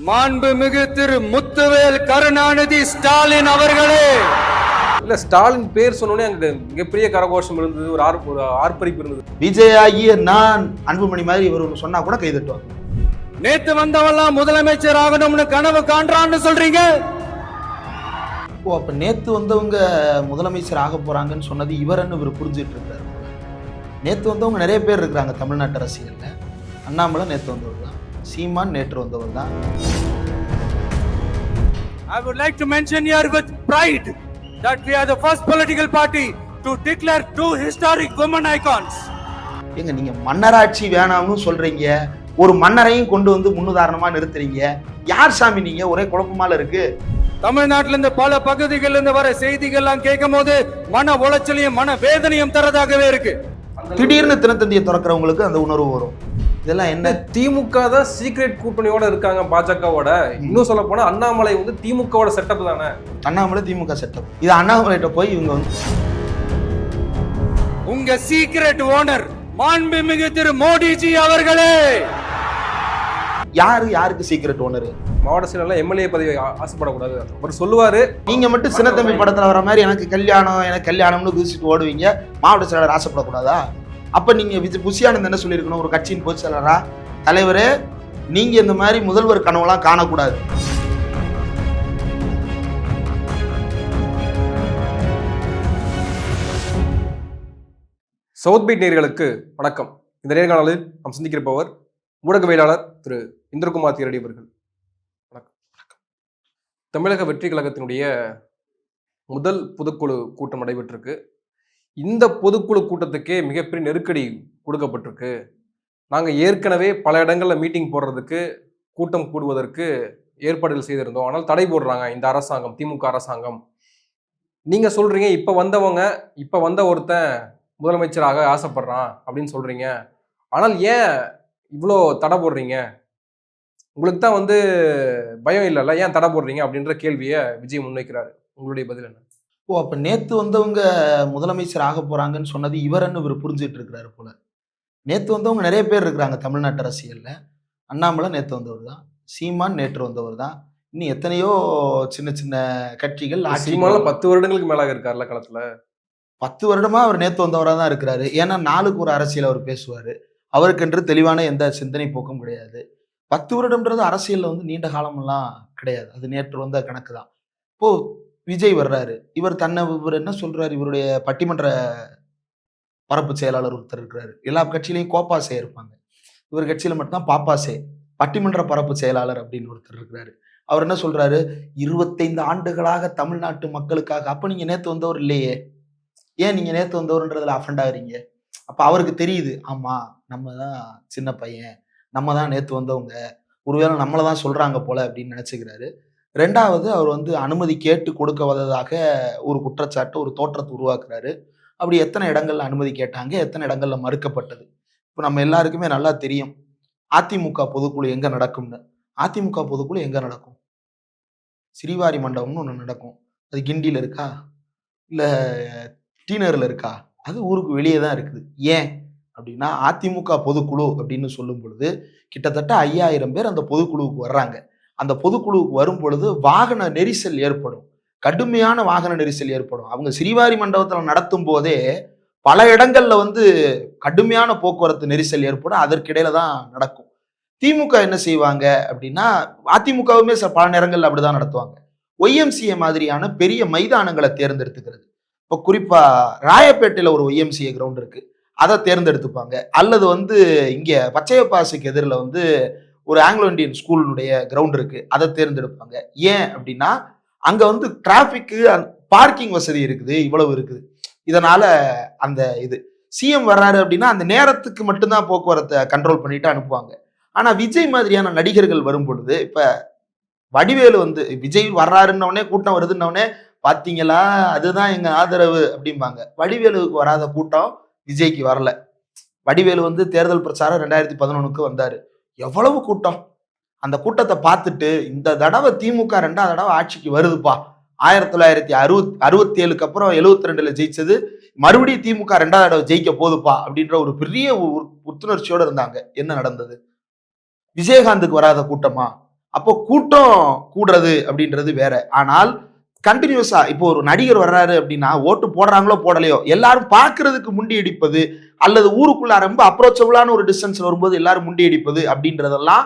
மாண்புமிகு திரு முத்துவேல் கருணாநிதி ஸ்டாலின் அவர்களே. இல்ல, ஸ்டாலின் பேர் சொன்னோடனே அங்க மிகப்பெரிய கரகோஷம் இருந்தது, ஒரு ஆர்ப்பரிப்பு இருந்தது. விஜய் ஆகிய நான் அன்புமணி மாதிரி இவர் சொன்னா கூட கைதட்டுவாங்க. நேத்து வந்தவெல்லாம் முதலமைச்சர் ஆகணும்னு கனவு காண்றான்னு சொல்றீங்க. ஓ, அப்ப நேத்து வந்தவங்க முதலமைச்சர் ஆக போறாங்கன்னு சொன்னது இவர்ன்னு இவர் புரிஞ்சுட்டு இருக்காரு. நேத்து வந்தவங்க நிறைய பேர் இருக்கிறாங்க தமிழ்நாட்டு அரசியல்ல. அண்ணாமலை நேத்து வந்தவர் தான், சீமான் நேற்று வந்தவர் தான். I would like to mention here with pride that we are the first political party to declare two historic women icons. எங்க நீங்க மன்னராட்சி வேணாம்னு சொல்றீங்க, ஒரு மன்னரையும் கொண்டு வந்து முன்னுதாரணமா நிறுத்துறீங்க. யார் சாமி நீங்க? ஒரே குழப்பமால இருக்கு. தமிழ்நாட்டில இருந்து பல பகுதிகளில் இருந்து வர செய்திகள்லாம் கேட்கும் போது மன உளைச்சலையும் மன வேதனையும் தரதாகவே இருக்கு. திடீர்னு தினத்தந்தியை திறக்கிறவங்களுக்கு அந்த உணர்வு வரும். இதெல்லாம் என்ன? திமுக தான் சீக்ரெட் கூட்டணியோட இருக்காங்க பாஜகவோட. இன்னும் சொல்ல போனா அண்ணாமலை வந்து திமுகவோட செட்டப் தானே. அண்ணாமலை திமுக செட்டப். இது அண்ணாமலைகிட்ட போய் இவங்க வந்து உங்க சீக்ரெட் ஓனர் மாண்புமிகு திரு மோடிஜி அவர்களே. யாருக்கு சீக்ரெட் ஓனர்? மாவட்ட செயலாளர் எம்எல்ஏ பதவி ஆசைப்படக்கூடாது அவர் சொல்லுவாரு. நீங்க மட்டும் சின்னத்தம்பி படத்துல வர மாதிரி எனக்கு கல்யாணம்னு குதிச்சுட்டு ஓடுவீங்க. மாவட்ட செயலாளர் ஆசைப்படக்கூடாதா? அப்ப நீங்க புஷியானந்த் என்ன சொல்லியிருக்கணும்? ஒரு கட்சியின் பொதுச் செயலாளரா, தலைவரே நீங்க இந்த மாதிரி முதல்வர் கனவுலாம் காணக்கூடாது. சவுத் பீட் நேயர்களுக்கு வணக்கம். இந்த நேர்காணலில் நாம் சந்திக்கிறப்பவர் ஊடகவியலாளர் திரு இந்திரகுமார் திரடி அவர்கள். வணக்கம். தமிழக வெற்றி கழகத்தினுடைய முதல் பொதுக்குழு கூட்டம் நடைபெற்றிருக்கு. இந்த பொதுக்குழு கூட்டத்துக்கே மிகப்பெரிய நெருக்கடி கொடுக்கப்பட்டிருக்கு. நாங்கள் ஏற்கனவே பல இடங்களில் மீட்டிங் போடுறதுக்கு, கூட்டம் கூடுவதற்கு ஏற்பாடுகள் செய்திருந்தோம். ஆனால் தடை போடுறாங்க இந்த அரசாங்கம், திமுக அரசாங்கம். நீங்கள் சொல்கிறீங்க இப்போ வந்த ஒருத்தன் முதலமைச்சராக ஆசைப்படுறான் அப்படின்னு சொல்கிறீங்க. ஆனால் ஏன் இவ்வளோ தடை போடுறீங்க? உங்களுக்கு தான் பயம் இல்லைல்ல, ஏன் தடை போடுறீங்க அப்படின்ற கேள்வியை விஜய் முன்வைக்கிறாரு. உங்களுடைய பதில் என்ன? ஓ, அப்ப நேத்து வந்தவங்க முதலமைச்சர் ஆக போறாங்கன்னு சொன்னது இவர்ன்னு இவர் புரிஞ்சுட்டு இருக்கிறாரு போல. நேத்து வந்தவங்க நிறைய பேர் இருக்கிறாங்க தமிழ்நாட்டு அரசியல்ல. அண்ணாமலை நேத்து வந்தவர் தான், சீமான் நேற்று வந்தவர் தான். இன்னும் எத்தனையோ சின்ன சின்ன கட்சிகள். சீமான் 10 வருடங்களுக்கு மேலாக இருக்காருல்ல களத்துல. 10 வருடமா அவர் நேத்து வந்தவராக தான் இருக்கிறாரு. ஏன்னா நாளுக்கு ஒரு அரசியல் அவர் பேசுவாரு. அவருக்கென்று தெளிவான எந்த சிந்தனை போக்கும் கிடையாது. 10 வருடம்ன்றது அரசியல்ல நீண்ட காலமெல்லாம் கிடையாது. அது நேற்று வந்த கணக்கு தான். இப்போ விஜய் வர்றாரு. இவர் என்ன சொல்றாரு? இவருடைய பட்டிமன்ற பரப்பு செயலாளர் ஒருத்தர் இருக்கிறாரு. எல்லா கட்சியிலையும் கோப்பாசே இருப்பாங்க, இவர் கட்சியில மட்டும்தான் பாப்பாசே, பட்டிமன்ற பரப்பு செயலாளர் அப்படின்னு ஒருத்தர் இருக்கிறாரு. அவர் என்ன சொல்றாரு? 25 ஆண்டுகளாக தமிழ்நாட்டு மக்களுக்காக. அப்ப நீங்க நேத்து வந்தவர் இல்லையே, ஏன் நீங்க நேத்து வந்தவர்ன்றதுல அஃபண்ட் ஆகுறீங்க? அப்ப அவருக்கு தெரியுது, ஆமா நம்ம தான் சின்ன பையன், நம்ம தான் நேத்து வந்தவங்க, ஒருவேளை நம்மளை தான் சொல்றாங்க போல அப்படின்னு நினைச்சுக்கிறாரு. ரெண்டாவது, அவர் அனுமதி கேட்டு கொடுக்க வந்ததாக ஒரு குற்றச்சாட்டு, ஒரு தோற்றத்தை உருவாக்குறாரு. அப்படி எத்தனை இடங்கள்ல அனுமதி கேட்டாங்க, எத்தனை இடங்கள்ல மறுக்கப்பட்டது? இப்போ நம்ம எல்லாருக்குமே நல்லா தெரியும் அதிமுக பொதுக்குழு எங்க நடக்கும்னு. அதிமுக பொதுக்குழு எங்க நடக்கும்? ஸ்ரீவாரி மண்டபம்னு ஒன்று நடக்கும். அது கிண்டியில இருக்கா, இல்ல டீனர்ல இருக்கா? அது ஊருக்கு வெளியே தான் இருக்குது. ஏன் அப்படின்னா, அதிமுக பொதுக்குழு அப்படின்னு சொல்லும் பொழுது கிட்டத்தட்ட 5000 பேர் அந்த பொதுக்குழுவுக்கு வர்றாங்க. அந்த பொதுக்குழுவுக்கு வரும் பொழுது வாகன நெரிசல் ஏற்படும், கடுமையான வாகன நெரிசல் ஏற்படும். அவங்க ஸ்ரீவாரி மண்டபத்தில் நடத்தும் போதே பல இடங்கள்ல கடுமையான போக்குவரத்து நெரிசல் ஏற்படும். அதற்கிடையில தான் நடக்கும். திமுக என்ன செய்வாங்க அப்படின்னா, அதிமுகவுமே பல நேரங்கள்ல அப்படிதான் நடத்துவாங்க. ஒய்எம்சிஏ மாதிரியான பெரிய மைதானங்களை தேர்ந்தெடுத்துக்கிறது. இப்போ குறிப்பா ராயப்பேட்டையில ஒரு ஒய்எம்சிஏ கிரவுண்ட் இருக்கு, அதை தேர்ந்தெடுத்துப்பாங்க. அல்லது இங்க பச்சையப்பாசுக்கு எதிரில் ஒரு ஆங்கிலோ இந்தியன் ஸ்கூலுடைய கிரவுண்ட் இருக்கு, அதை தேர்ந்தெடுப்பாங்க. ஏன் அப்படின்னா, அங்க டிராபிக்கு, பார்க்கிங் வசதி இருக்குது, இவ்வளவு இருக்குது. இதனால அந்த சிஎம் வர்றாரு அப்படின்னா அந்த நேரத்துக்கு மட்டும்தான் போக்குவரத்தை கண்ட்ரோல் பண்ணிட்டு அனுப்புவாங்க. ஆனா விஜய் மாதிரியான நடிகர்கள் வரும் பொழுது, இப்ப வடிவேலு விஜய் வர்றாருன்னொடனே கூட்டம் வருதுன்னொடனே பாத்தீங்களா அதுதான் எங்க ஆதரவு அப்படிம்பாங்க. வடிவேலுவுக்கு வராத கூட்டம் விஜய்க்கு வரல. வடிவேலு தேர்தல் பிரச்சாரம் 2011க்கு வந்தாரு. எவ்வளவு கூட்டம்! அந்த கூட்டத்தை பார்த்துட்டு இந்த தடவை திமுக 2வது தடவை ஆட்சிக்கு வருதுப்பா, 1967க்கு அப்புறம் 72ல ஜெயிச்சது, மறுபடியும் திமுக 2வது தடவை ஜெயிக்க போதுப்பா அப்படின்ற ஒரு பெரிய புத்துணர்ச்சியோட இருந்தாங்க. என்ன நடந்தது? விஜயகாந்துக்கு வராத கூட்டமா? அப்போ கூட்டம் கூடுறது அப்படின்றது வேற. ஆனால் கண்டினியூஸா இப்போ ஒரு நடிகர் வர்றாரு அப்படின்னா ஓட்டு போடுறாங்களோ போடலையோ எல்லாரும் பார்க்கறதுக்கு முண்டி அடிப்பது, அல்லது ஊருக்குள்ள ரொம்ப அப்ரோச்சபிளான ஒரு டிஸ்டன்ஸ்ல வரும்போது எல்லாரும் முண்டி அடிப்பது அப்படின்றதெல்லாம்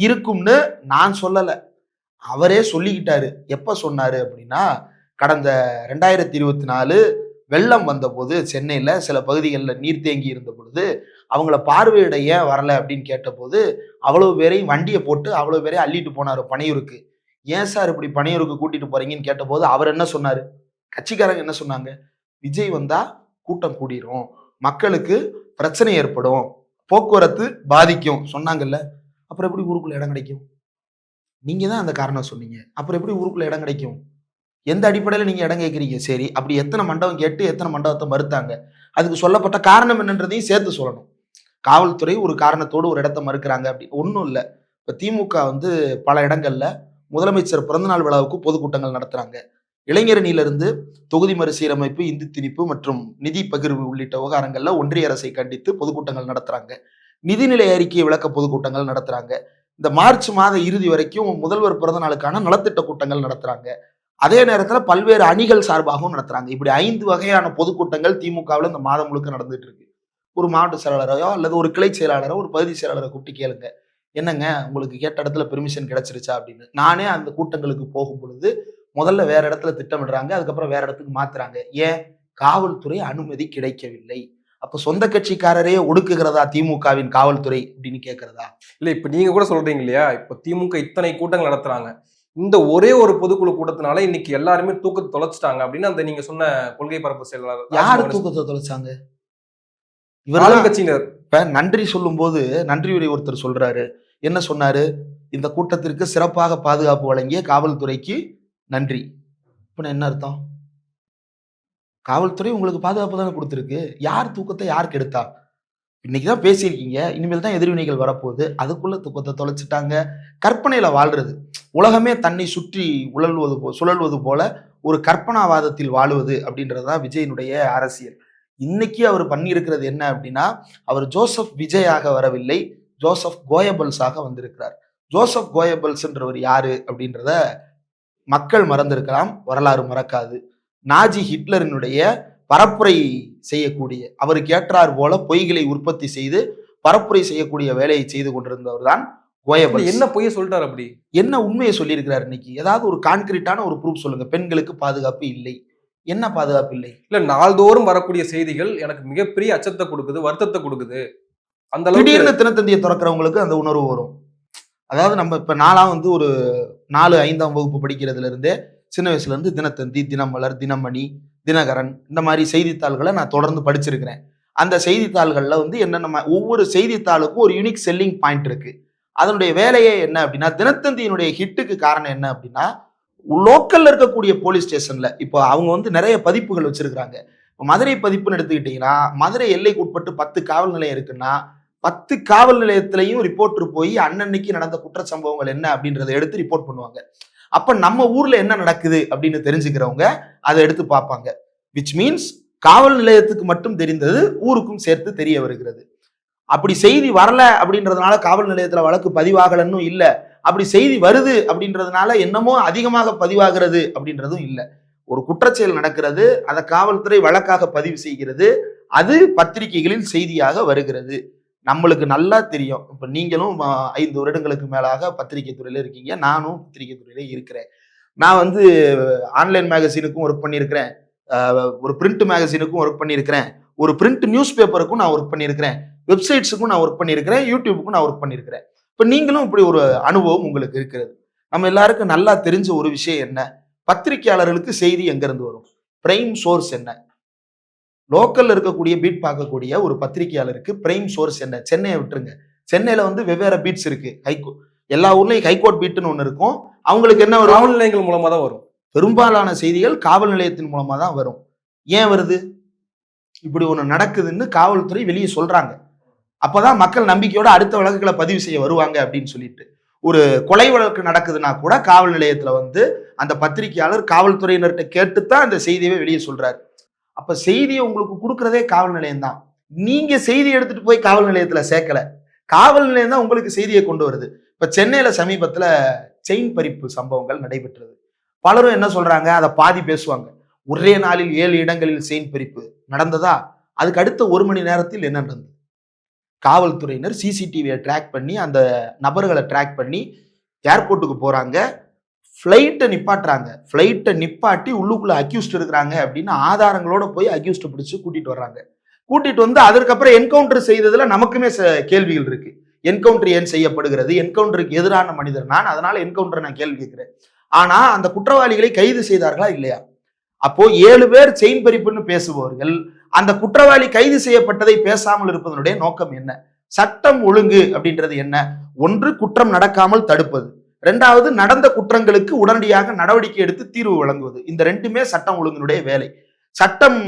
இருக்கும்னு நான் சொல்லல. அவரே சொல்லிக்கிட்டாரு. எப்ப சொன்னாரு அப்படின்னா, கடந்த 2024 வெள்ளம் வந்தபோது சென்னையில சில பகுதிகளில் நீர் தேங்கி இருந்த பொழுது அவங்கள பார்வையிட ஏன் வரல அப்படின்னு கேட்டபோது, அவ்வளவு பேரையும் வண்டியை போட்டு அவ்வளவு பேரையும் அள்ளிட்டு போனாரு பனையூருக்கு. ஏன் சார் இப்படி பனையூருக்கு கூட்டிட்டு போறீங்கன்னு கேட்டபோது அவர் என்ன சொன்னாரு? கட்சிக்காரங்க என்ன சொன்னாங்க? விஜய் வந்தா கூட்டம் கூடிரும், மக்களுக்கு பிரச்சனை ஏற்படும், போக்குவரத்து பாதிக்கும் சொன்னாங்கல்ல. அப்புறம் எப்படி ஊருக்குள்ள இடம் கிடைக்கும்? நீங்க தான் அந்த காரணம் சொன்னீங்க. அப்புறம் எப்படி ஊருக்குள்ள இடம் கிடைக்கும்? எந்த அடிப்படையில் நீங்க இடம் கேட்கிறீங்க? சரி, அப்படி எத்தனை மண்டபம் கேட்டு எத்தனை மண்டபத்தை மறுத்தாங்க? அதுக்கு சொல்லப்பட்ட காரணம் என்னன்றதையும் சேர்த்து சொல்லணும். காவல்துறை ஒரு காரணத்தோடு ஒரு இடத்த மறுக்கிறாங்க அப்படி ஒன்றும் இல்லை. இப்போ திமுக வந்து பல இடங்கள்ல முதலமைச்சர் பிறந்தநாள் விழாவுக்கு பொதுக்கூட்டங்கள் நடத்துறாங்க. இளைஞரணியிலிருந்து தொகுதி மறுசீரமைப்பு, இந்தி திணிப்பு மற்றும் நிதி பகிர்வு உள்ளிட்ட விவகாரங்கள்ல ஒன்றிய அரசை கண்டித்து பொதுக்கூட்டங்கள் நடத்துறாங்க. நிதிநிலை அறிக்கையை விளக்க பொதுக்கூட்டங்கள் நடத்துறாங்க. இந்த மார்ச் மாத இறுதி வரைக்கும் முதல்வர் பிறந்த நாளுக்கான நலத்திட்ட கூட்டங்கள் நடத்துறாங்க. அதே நேரத்தில் பல்வேறு அணிகள் சார்பாகவும் நடத்துறாங்க. இப்படி 5 வகையான பொதுக்கூட்டங்கள் திமுகவில் இந்த மாதம் முழுக்க நடந்துட்டு இருக்கு. ஒரு மாவட்ட செயலாளரையோ அல்லது ஒரு கிளை செயலாளரோ ஒரு பகுதி செயலாளரை கூப்பிட்டு கேளுங்க, என்னங்க உங்களுக்கு கேட்ட இடத்துல பெர்மிஷன் கிடைச்சிருச்சா அப்படின்னு. நானே அந்த கூட்டங்களுக்கு போகும் பொழுது முதல்ல வேற இடத்துல திட்டமிடுறாங்க, அதுக்கப்புறம் வேற இடத்துக்கு மாத்துறாங்க. ஏன்? காவல்துறை அனுமதி கிடைக்கவில்லை. அப்ப சொந்த கட்சிக்காரரே ஒடுக்குகிறதா திமுகவின் காவல்துறை அப்படின்னு கேட்கிறதா? இல்ல இப்ப நீங்க கூட சொல்றீங்க இல்லையா, இப்ப திமுக இத்தனை கூட்டங்கள் நடத்துறாங்க, இந்த ஒரே ஒரு பொதுக்குழு கூட்டத்தினால இன்னைக்கு எல்லாருமே தூக்கத்தை தொலைச்சிட்டாங்க அப்படின்னு அந்த நீங்க சொன்ன கொள்கை பரப்பு செயலாளர் யாரு தூக்கத்தை தொலைச்சாங்க? இவர் கட்சியினர். இப்ப நன்றி சொல்லும் போது நன்றி உரை ஒருத்தர் சொல்றாரு. என்ன சொன்னாரு? இந்த கூட்டத்திற்கு சிறப்பாக பாதுகாப்பு வழங்கிய காவல்துறைக்கு நன்றி. இப்ப என்ன அர்த்தம்? காவல்துறை உங்களுக்கு பாதுகாப்பு தானே கொடுத்துருக்கு. யார் தூக்கத்தை யார் கெடுத்தா? இன்னைக்குதான் பேசியிருக்கீங்க, இனிமேல் தான் எதிர்வினைகள் வரப்போகுது. அதுக்குள்ள தூக்கத்தை தொலைச்சிட்டாங்க. கற்பனையில வாழ்றது. உலகமே தன்னை சுற்றி சுழல்வது போல ஒரு கற்பனாவாதத்தில் வாழுவது அப்படின்றதுதான் விஜயனுடைய அரசியல். இன்னைக்கு அவர் பண்ணியிருக்கிறது என்ன அப்படின்னா, அவர் ஜோசப் விஜயாக வரவில்லை, ஜோசப் கோயபல்ஸாக வந்திருக்கிறார். ஜோசப் கோயபல்ஸ்ன்றவர் யாரு அப்படின்றத மக்கள் மறந்திருக்கலாம், வரலாறு மறக்காது. நாஜி ஹிட்லரினுடைய பரப்புரை செய்யக்கூடிய, அவருக்கு ஏற்றார் போல பொய்களை உற்பத்தி செய்து பரப்புரை செய்யக்கூடிய வேலையை செய்து கொண்டிருந்தவர் தான் கோயபல்ஸ். என்ன பொய்ய சொல்லிட்டார்? அப்படி என்ன உண்மையை சொல்லியிருக்கிறார்? இன்னைக்கு ஏதாவது ஒரு கான்கிரீட்டான ஒரு ப்ரூஃப் சொல்லுங்க. பெண்களுக்கு பாதுகாப்பு இல்லை. என்ன பாதுகாப்பு இல்லை? இல்ல, நாள்தோறும் வரக்கூடிய செய்திகள் எனக்கு மிகப்பெரிய அச்சத்தை கொடுக்குது, வருத்தத்தை கொடுக்குது. அந்த திடீர்னு தினத்தந்தியை திறக்கிறவங்களுக்கு அந்த உணர்வு வரும். அதாவது நம்ம இப்ப நாலாம் வந்து ஒரு 4, 5ஆம் வகுப்பு படிக்கிறதுல இருந்தே சின்ன வயசுல இருந்து தினத்தந்தி, தினமலர், தினமணி, தினகரன் இந்த மாதிரி செய்தித்தாள்களை நான் தொடர்ந்து படிச்சிருக்கிறேன். அந்த செய்தித்தாள்கள்ல வந்து என்னென்ன ஒவ்வொரு செய்தித்தாளுக்கும் ஒரு யூனிக் செல்லிங் பாயிண்ட் இருக்கு. அதனுடைய வேலையே என்ன அப்படின்னா, தினத்தந்தியினுடைய ஹிட்டுக்கு காரணம் என்ன அப்படின்னா, லோக்கல்ல இருக்கக்கூடிய போலீஸ் ஸ்டேஷன்ல இப்போ அவங்க வந்து நிறைய பதிப்புகள் வச்சிருக்கிறாங்க. மதுரை பதிப்புன்னு எடுத்துக்கிட்டீங்கன்னா, மதுரை எல்லைக்கு உட்பட்டு 10 காவல் நிலையம் இருக்குன்னா 10 காவல் நிலையத்திலையும் ரிப்போர்ட்டர் போய் அன்னன்னைக்கு நடந்த குற்றச்சம்பவங்கள் என்ன அப்படின்றத எடுத்து ரிப்போர்ட் பண்ணுவாங்க. அப்ப நம்ம ஊர்ல என்ன நடக்குது அப்படின்னு தெரிஞ்சுக்கிறவங்க அதை எடுத்து பார்ப்பாங்க. விச் மீன்ஸ் காவல் நிலையத்துக்கு மட்டும் தெரிந்தது ஊருக்கும் சேர்த்து தெரிய வருகிறது. அப்படி செய்தி வரல அப்படின்றதுனால காவல் நிலையத்துல வழக்கு பதிவாகலன்னு இல்ல, அப்படி செய்தி வருது அப்படின்றதுனால என்னமோ அதிகமாக பதிவாகிறது அப்படின்றதும் இல்லை. ஒரு குற்றச்செயல் நடக்கிறது, அதை காவல்துறை வழக்காக பதிவு செய்கிறது, அது பத்திரிகைகளில் செய்தியாக வருகிறது. நம்மளுக்கு நல்லா தெரியும். இப்ப நீங்களும் 5 வருடங்களுக்கு மேலாக பத்திரிகை துறையில இருக்கீங்க, நானும் பத்திரிகை துறையில இருக்கிறேன். நான் வந்து ஆன்லைன் மேகசினுக்கும் ஒர்க் பண்ணியிருக்கிறேன், ஒரு பிரிண்ட் மேகசினுக்கும் ஒர்க் பண்ணியிருக்கிறேன், ஒரு பிரிண்ட் நியூஸ் பேப்பருக்கும் நான் ஒர்க் பண்ணியிருக்கிறேன், வெப்சைட்ஸுக்கும் நான் ஒர்க் பண்ணியிருக்கிறேன், யூடியூபுக்கும் நான் ஒர்க் பண்ணியிருக்கிறேன். இப்ப நீங்களும் இப்படி ஒரு அனுபவம் உங்களுக்கு இருக்கிறது. நம்ம எல்லாருக்கும் நல்லா தெரிஞ்ச ஒரு விஷயம் என்ன? பத்திரிகையாளர்களுக்கு செய்தி எங்க இருந்து வரும்? பிரைம் சோர்ஸ் என்ன? லோக்கல்ல இருக்கக்கூடிய பீட் பார்க்கக்கூடிய ஒரு பத்திரிகையாளருக்கு பிரைம் சோர்ஸ் என்ன? சென்னையை விட்டுருங்க, சென்னையில வந்து வெவ்வேறு பீட்ஸ் இருக்கு. எல்லா ஊர்லயும் ஹைகோர்ட் பீட்னு ஒண்ணு இருக்கும். அவங்களுக்கு என்ன வரும்? காவல் நிலையங்கள் மூலமா தான் வரும். பெரும்பாலான செய்திகள் காவல் நிலையத்தின் மூலமா தான் வரும். ஏன் வருது? இப்படி ஒண்ணு நடக்குதுன்னு காவல்துறை வெளியே சொல்றாங்க. அப்பதான் மக்கள் நம்பிக்கையோட அடுத்த வழக்குகளை பதிவு செய்ய வருவாங்க அப்படின்னு சொல்லிட்டு. ஒரு கொலை வழக்கு நடக்குதுன்னா கூட காவல் நிலையத்துல வந்து அந்த பத்திரிகையாளர் காவல்துறையினர்கிட்ட கேட்டுத்தான் அந்த செய்தியை வெளியே சொல்றாரு. அப்ப செய்தியை உங்களுக்கு கொடுக்கறதே காவல் நிலையம் தான். நீங்க செய்தி எடுத்துட்டு போய் காவல் நிலையத்துல சேர்க்கல, காவல் நிலையம் தான் உங்களுக்கு செய்தியை கொண்டு வருது. இப்ப சென்னையில சமீபத்துல செயின் பறிப்பு சம்பவங்கள் நடைபெற்றது. பலரும் என்ன சொல்றாங்க, அதை பாதி பேசுவாங்க. ஒரே நாளில் 7 இடங்களில் செயின் பறிப்பு நடந்ததா? அதுக்கு அடுத்த 1 மணி நேரத்தில் என்ன நடந்தது? காவல்துறையினர் சிசிடிவியை ட்ராக் பண்ணி அந்த நபர்களை ட்ராக் பண்ணி ஏர்போர்ட்டுக்கு போறாங்க, ஃப்ளைட்டை நிப்பாட்டுறாங்க. ஃப்ளைட்டை நிப்பாட்டி உள்ளுக்குள்ள அக்யூஸ்ட் இருக்கிறாங்க அப்படின்னு ஆதாரங்களோட போய் அக்யூஸ்ட் பிடிச்சு கூட்டிட்டு வர்றாங்க. கூட்டிட்டு வந்து அதற்கப்புறம் என்கவுண்டர் செய்ததுல நமக்குமே கேள்விகள் இருக்கு. என்கவுண்டர் ஏன் செய்யப்படுகிறது? என்கவுண்டருக்கு எதிரான மனிதர் நான், அதனால என்கவுண்டர் நான் கேள்வி கேட்கிறேன். ஆனா அந்த குற்றவாளிகளை கைது செய்தார்களா இல்லையா? அப்போ 7 பேர் செயின் பறிப்புன்னு பேசுபவர்கள் அந்த குற்றவாளி கைது செய்யப்பட்டதை பேசாமல் இருப்பதனுடைய நோக்கம் என்ன? சட்டம் ஒழுங்கு அப்படின்றது என்ன? ஒன்று, குற்றம் நடக்காமல் தடுப்பது. 2வது, நடந்த குற்றங்களுக்கு உடனடியாக நடவடிக்கை எடுத்து தீர்வு வழங்குவது. இந்த 2மே சட்டம் ஒழுங்கினுடைய வேலை. சட்டம்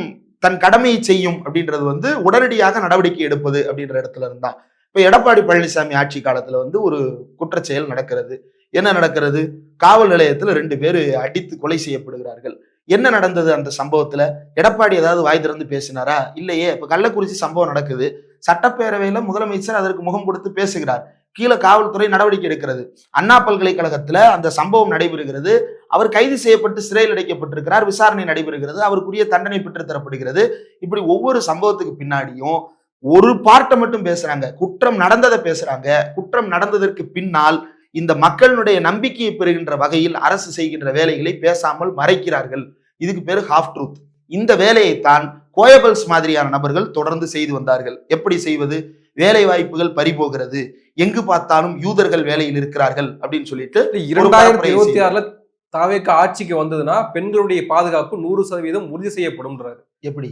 தன் கடமையை செய்யும் அப்படின்றது உடனடியாக நடவடிக்கை எடுப்பது அப்படின்ற இடத்துல இருந்தா. இப்ப எடப்பாடி பழனிசாமி ஆட்சி காலத்துல ஒரு குற்றச்செயல் நடக்கிறது. என்ன நடக்கிறது? காவல் நிலையத்துல 2 பேர் அடித்து கொலை செய்யப்படுகிறார்கள். என்ன நடந்தது அந்த சம்பவத்துல? எடப்பாடி ஏதாவது வாய் திறந்து பேசினாரா? இல்லையே. இப்ப கள்ளக்குறிச்சி சம்பவம் நடக்குது. சட்டப்பேரவையில முதலமைச்சர் அதற்கு முகம் கொடுத்து பேசுகிறார். கீழே காவல்துறை நடவடிக்கை எடுக்கிறது. அண்ணா பல்கலைக்கழகத்துல அந்த சம்பவம் நடைபெறுகிறது. அவர் கைது செய்யப்பட்டு சிறையில் அடைக்கப்பட்டிருக்கிறார். விசாரணை நடைபெறுகிறது. அவருக்குரிய தண்டனை பெற்று தரப்படுகிறது. இப்படி ஒவ்வொரு சம்பவத்துக்கு பின்னாடியும் ஒரு பார்ட்டை மட்டும் பேசுறாங்க. குற்றம் நடந்ததை பேசுறாங்க. குற்றம் நடந்ததற்கு பின்னால் இந்த மக்களுடைய நம்பிக்கையை பெறுகின்ற வகையில் அரசு செய்கின்ற வேலைகளை பேசாமல் மறைக்கிறார்கள். இதுக்கு பேரு ஹாஃப் ட்ரூத். இந்த வேலையைத்தான் கோயபல்ஸ் மாதிரியான நபர்கள் தொடர்ந்து செய்து வந்தார்கள். எப்படி செய்வது? வேலை வாய்ப்புகள் பறிபோகிறது, எங்கு பார்த்தாலும் யூதர்கள் வேலையில் இருக்கிறார்கள் அப்படின்னு சொல்லிட்டு 2026 தாவேக ஆட்சிக்கு வந்ததுன்னா பெண்களுடைய பாதுகாப்பு 100% உறுதி செய்யப்படும்ன்றாரு. எப்படி?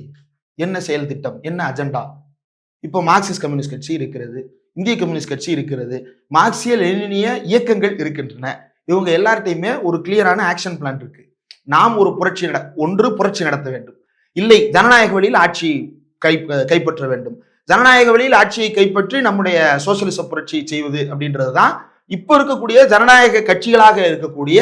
என்ன செயல் திட்டம்? என்ன அஜெண்டா? இப்போ மார்க்சிஸ்ட் கம்யூனிஸ்ட் கட்சி இருக்கிறது, இந்திய கம்யூனிஸ்ட் கட்சி இருக்கிறது, மார்க்சிய லெனினிய இயக்கங்கள் இருக்கின்றன. இவங்க எல்லார்ட்டையுமே ஒரு கிளியரான ஆக்ஷன் பிளான் இருக்கு. நாம் ஒரு புரட்சி நடத்த வேண்டும், இல்லை ஜனநாயக வழியில் ஆட்சி கைப்பற்ற வேண்டும், ஜனநாயக வழியில் ஆட்சியை கைப்பற்றி நம்முடைய சோசியலிச புரட்சியை செய்வது அப்படின்றதுதான் இப்ப இருக்கக்கூடிய ஜனநாயக கட்சிகளாக இருக்கக்கூடிய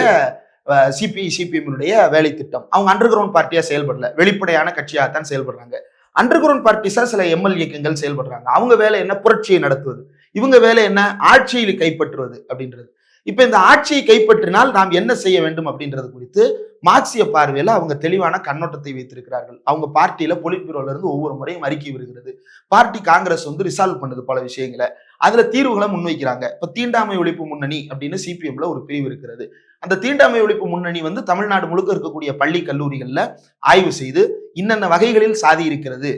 சிபிஎம்னுடைய வேலை திட்டம். அவங்க அண்டர் கிரவுண்ட் பார்ட்டியா செயல்படல, வெளிப்படையான கட்சியாகத்தான் செயல்படுறாங்க. அண்டர் கிரவுண்ட் பார்ட்டிஸா சில எம்எல் இயக்கங்கள் செயல்படுறாங்க. அவங்க வேலை என்ன? புரட்சியை நடத்துவது. இவங்க வேலை என்ன? ஆட்சியை கைப்பற்றுவது அப்படின்றது. இப்ப இந்த ஆட்சியை கைப்பற்றினால் நாம் என்ன செய்ய வேண்டும் அப்படின்றது குறித்து மார்க்சிய பார்வையில அவங்க தெளிவான கண்ணோட்டத்தை வைத்திருக்கிறார்கள். அவங்க பார்ட்டியில பொலிட் பியூரோல இருந்து ஒவ்வொரு முறையும் அறிக்கை வருகிறது. பார்ட்டி காங்கிரஸ் ரிசால்வ் பண்ணுது பல விஷயங்களை, அதுல தீர்வுகளை முன்வைக்கிறாங்க. இப்ப தீண்டாமை ஒழிப்பு முன்னணி அப்படின்னு சிபிஎம்ல ஒரு பிரிவு இருக்கிறது. அந்த தீண்டாமை ஒழிப்பு முன்னணி தமிழ்நாடு முழுக்க இருக்கக்கூடிய பள்ளி கல்லூரிகள்ல ஆய்வு செய்து இன்னென்ன வகைகளில் சாதி இருக்கிறது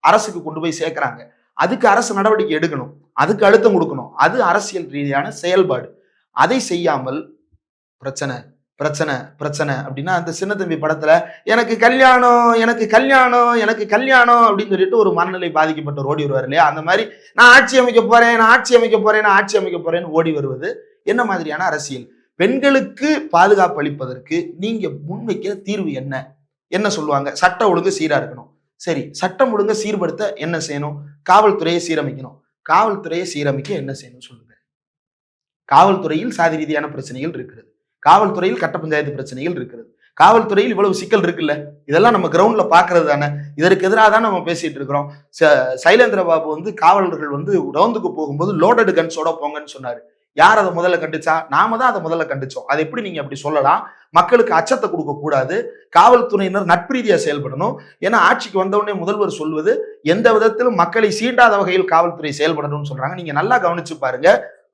அரசுக்கு கொண்டு போய் சேர்க்கிறாங்க. அதுக்கு அரசு நடவடிக்கை எடுக்கணும், அதுக்கு அழுத்தம் கொடுக்கணும். அது அரசியல் ரீதியான செயல்பாடு. அதை செய்யாமல் பிரச்சனை பிரச்சனை பிரச்சனை அப்படின்னா அந்த சின்னத்தம்பி படத்துல எனக்கு கல்யாணம் எனக்கு கல்யாணம் எனக்கு கல்யாணம் அப்படின்னு சொல்லிட்டு ஒரு மனநிலை பாதிக்கப்பட்டவர் ஓடி வருவார் இல்லையா? அந்த மாதிரி நான் ஆட்சி அமைக்க போறேன், நான் ஆட்சி அமைக்க போறேன், நான் ஆட்சி அமைக்க போறேன்னு ஓடி வருவது என்ன மாதிரியான அரசியல்? பெண்களுக்கு பாதுகாப்பு அளிப்பதற்கு நீங்க முன்வைக்கிற தீர்வு என்ன? என்ன சொல்லுவாங்க? சட்ட ஒழுங்கு சீரா இருக்கணும். சரி, சட்டம் ஒழுங்கு சீர்படுத்த என்ன செய்யணும்? காவல்துறையை சீரமைக்கணும். காவல்துறையை சீரமைக்க என்ன செய்யணும் சொல்லுங்க. காவல்துறையில் சாதி ரீதியான பிரச்சனைகள் இருக்கிறது, காவல்துறையில் கட்ட பஞ்சாயத்து பிரச்சனைகள் இருக்கிறது, காவல்துறையில் இவ்வளவு சிக்கல் இருக்குல்ல. இதெல்லாம் நம்ம கிரவுண்ட்ல பாக்குறது தானே. இதற்கு எதிராக தான் நம்ம பேசிட்டு இருக்கிறோம். சைலேந்திர பாபு காவலர்கள் ரவுண்டுக்கு போகும்போது லோடடு கன்ஸோட போங்கன்னு சொன்னாரு. யார் அதை முதல்ல கண்டிச்சா? நாம தான் அதை முதல்ல கண்டிச்சோம். அது எப்படி நீங்க அப்படி சொல்லலாம்? மக்களுக்கு அச்சத்தை கொடுக்க கூடாது, காவல்துறையினர் நட்புரீதியா செயல்படணும். ஏன்னா ஆட்சிக்கு வந்தவுடனே முதல்வர் சொல்வது எந்த விதத்திலும் மக்களை சீண்டாத வகையில் காவல்துறை செயல்படணும்னு சொல்றாங்க. நீங்க நல்லா கவனிச்சு பாருங்க.